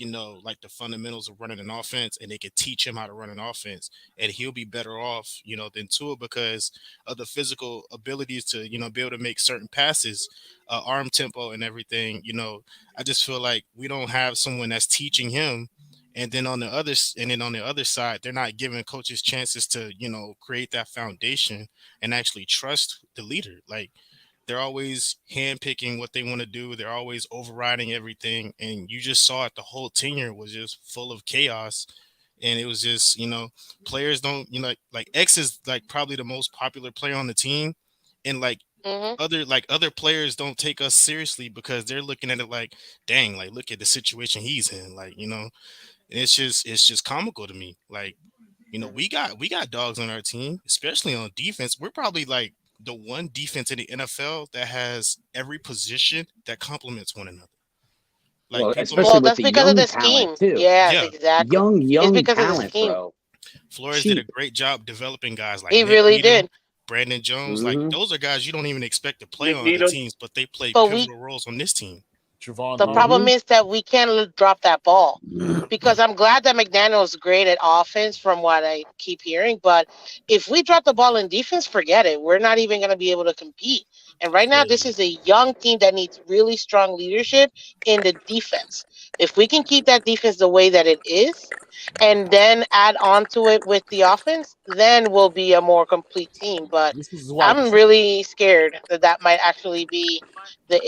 like the fundamentals of running an offense, and they could teach him how to run an offense, and he'll be better off, than Tua because of the physical abilities to be able to make certain passes, arm tempo, and everything. I just feel like we don't have someone that's teaching him. And then on the other side, they're not giving coaches chances to, create that foundation and actually trust the leader. Like they're always handpicking what they want to do. They're always overriding everything. And you just saw it. The whole tenure was just full of chaos. And it was just, players don't, like X is like probably the most popular player on the team. And Hmm. other players don't take us seriously because they're looking at it like, dang, like look at the situation he's in. Like, it's just comical to me. Like, we got dogs on our team, especially on defense. We're probably like the one defense in the NFL that has every position that complements one another. Like Well, people make especially Well, with that's the because of young the talent scheme. too. Yes, yeah, exactly. It's Young because of the talent, scheme. bro. Flores did a Cheap. great job developing guys like He Nick really Needham, did. Brandon Jones. Like Hmm. those are guys you don't even expect to play Nick on other Needham. teams, but they play But we pivotal roles on this team. Javon The Hargrave. problem Hmm. is that we can't drop that ball because I'm glad that McDaniel is great at offense from what I keep hearing. But if we drop the ball in defense, forget it. We're not even going to be able to compete. And right now, this Crazy. is a young team that needs really strong leadership in the defense. If we can keep that defense the way that it is and then add on to it with the offense, then we'll be a more complete team. But This is why I'm really scared that that might actually be that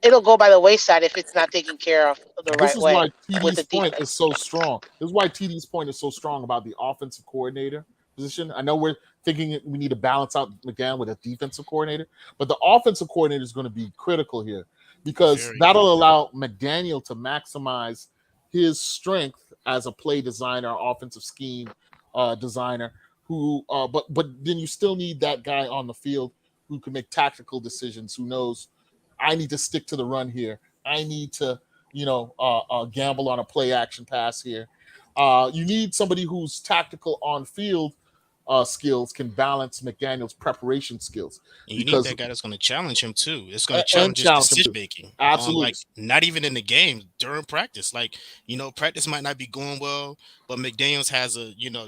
it'll go by the wayside if it's not taken care of the this right is why way with TD's the point is defense. so strong. This is why TD's point is so strong about the offensive coordinator position. I know we're thinking we need to balance out McGann with a defensive coordinator, but the offensive coordinator is going to be critical here because Very that'll critical. allow McDaniel to maximize his strength as a play designer, offensive scheme designer. Who, but then you still need that guy on the field who can make tactical decisions. Who knows? I need to stick to the run here. I need to gamble on a play action pass here. You need somebody who's tactical on field skills can balance McDaniel's preparation skills And you need because that guy that's going to challenge him too. It's going to and challenge his challenge him decision too. making on Absolutely. like not even in the game during practice. Like, practice might not be going well, but McDaniels has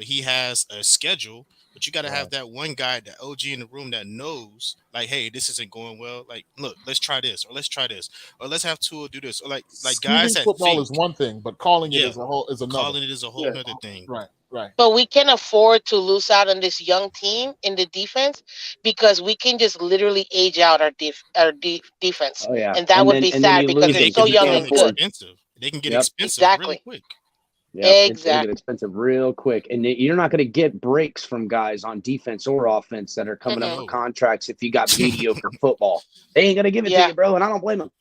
he has a schedule, but you got to have Right. that one guy, that OG in the room that knows like, hey, this isn't going well. Like, look, let's try this or let's try this or let's have Tua do this or like guys Scheming that football is think, one thing, but calling it yeah, as a whole is another. calling it is a whole Yeah. nother thing. Right. Right. But we can afford to lose out on this young team in the defense because we can just literally age out our defense, Oh yeah. and that would be And then sad you because lose And they're them it so can because you young can't become and good. afford. expensive. They can get Yep. expensive really Exactly. quick. Yep. It'll get Exactly. expensive real quick, and you're not going to get breaks from guys on defense or offense that are coming up for Mm-mm. No. contracts if you got mediocre football. They ain't going to give it to Yeah. you, bro, and I don't blame them.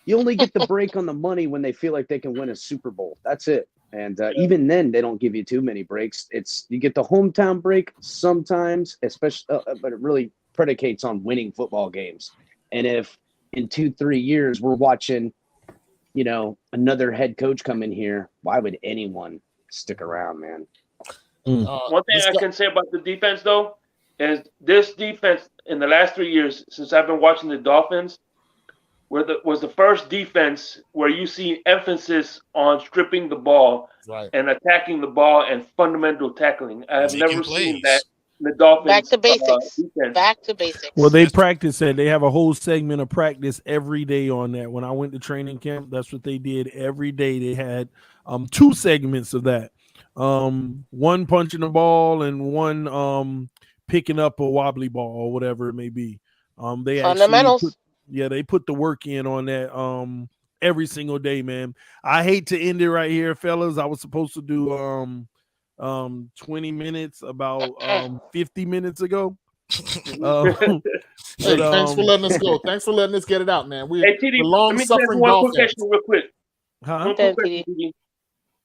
You only get the break on the money when they feel like they can win a Super Bowl. That's it. And even then, they don't give you too many breaks. You get the hometown break sometimes, especially, but it really predicates on winning football games. And if in 2-3 years we're watching, another head coach come in here, why would anyone stick around, man? One thing This I guy, can say about the defense, though, is this defense in the last 3 years since I've been watching the Dolphins was the first defense where you see emphasis on stripping the ball right. and attacking the ball and fundamental tackling. I have Making never seen that plays. in the Back Dolphins to basics. defense. Back to Well, basics. they That's practice that. They have a whole segment of practice every day on that. When I went to training camp, that's what they did every day. They had 2 segments of that. One punching the ball and one picking up a wobbly ball or whatever it may be. They actually Fundamentals. they put the work in on that every single day, man. I hate to end it right here, fellas. I was supposed to do 20 minutes about 50 minutes ago. Um, Hey, but thanks for letting us go. Thanks for letting us get it out, man. We're Hey, TD, the let me ask you long-suffering one quick Dolphins. question, real quick. huh? One Then quick question, TD.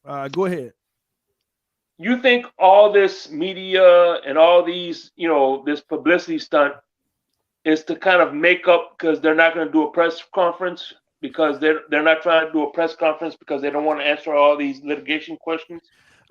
TD. Go ahead. You think all this media and all these, this publicity stunt is to kind of make up because they're not going to do a press conference because they're not trying to do a press conference because they don't want to answer all these litigation questions?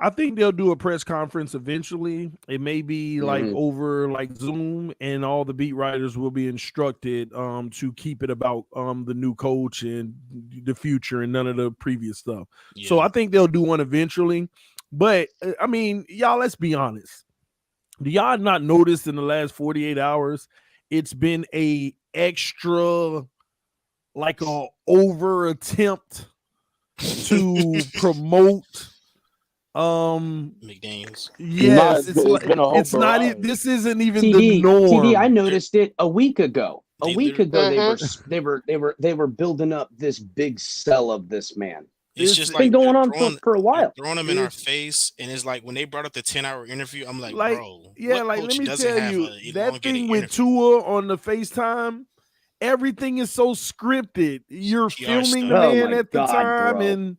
I think they'll do a press conference eventually. It may be like over like Zoom, and all the beat writers will be instructed to keep it about the new coach and the future and none of the previous stuff. Yeah. So I think they'll do one eventually. But I mean, y'all, let's be honest. Do y'all not notice in the last 48 hours it's been a extra like a over attempt to promote McDaniels. yes, It's been a whole it's not barrage. this isn't even TD, the norm. TD, I noticed it a week ago. They A week ago, Mhm. they were building up this big sell of this man. It's It's just Been like going they're on for a while. throwing them in our It's- face, and it's like when they brought up the 10-hour interview, I'm like, like bro, yeah, what like coach let me doesn't tell have you, a that elongated thing with interview? Tua on the FaceTime, everything is so scripted. You're PR filming the stuff. Oh man my at the God, time, bro.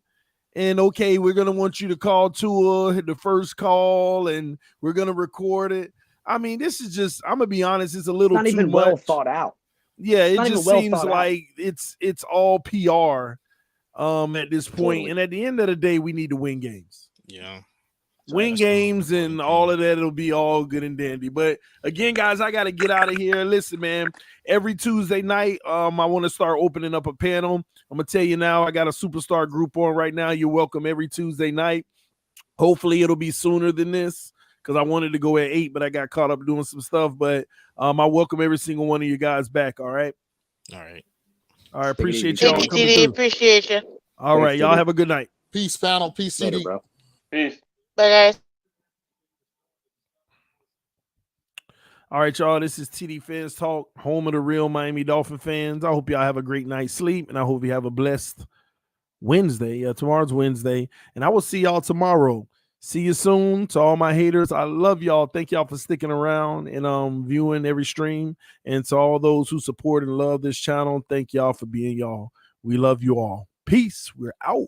and okay, we're gonna want you to call Tua the first call, and we're gonna record it. I mean, this is just, I'm gonna be honest, it's a It's little not too even much. well thought out. Yeah, it not even just well seems thought out. like it's all PR at this point. Totally. And at the end of the day, we need to win games. Yeah. Win That's the most games important and thing. all of that, it'll be all good and dandy. But again, guys, I gotta get out of here. Listen, man, every Tuesday night, I want to start opening up a panel. I'm gonna tell you now, I got a superstar group on right now. You're welcome every Tuesday night. Hopefully it'll be sooner than this, because I wanted to go at 8, but I got caught up doing some stuff. But I welcome every single one of you guys back. All right. All right. All right. Take it Appreciate easy, y'all Thank you, coming TD. through. Appreciate you. All Thanks, right. Y'all TD. have a good night. Peace, panel. Peace, Later, CD. bro. Peace. Bye, guys. All right, y'all. This is TD Fans Talk, home of the real Miami Dolphin fans. I hope y'all have a great night's sleep, and I hope you have a blessed Wednesday. Tomorrow's Wednesday, and I will see y'all tomorrow. See you soon. To all my haters, I love y'all. Thank y'all for sticking around and viewing every stream. And to all those who support and love this channel, thank y'all for being y'all. We love you all. Peace. We're out.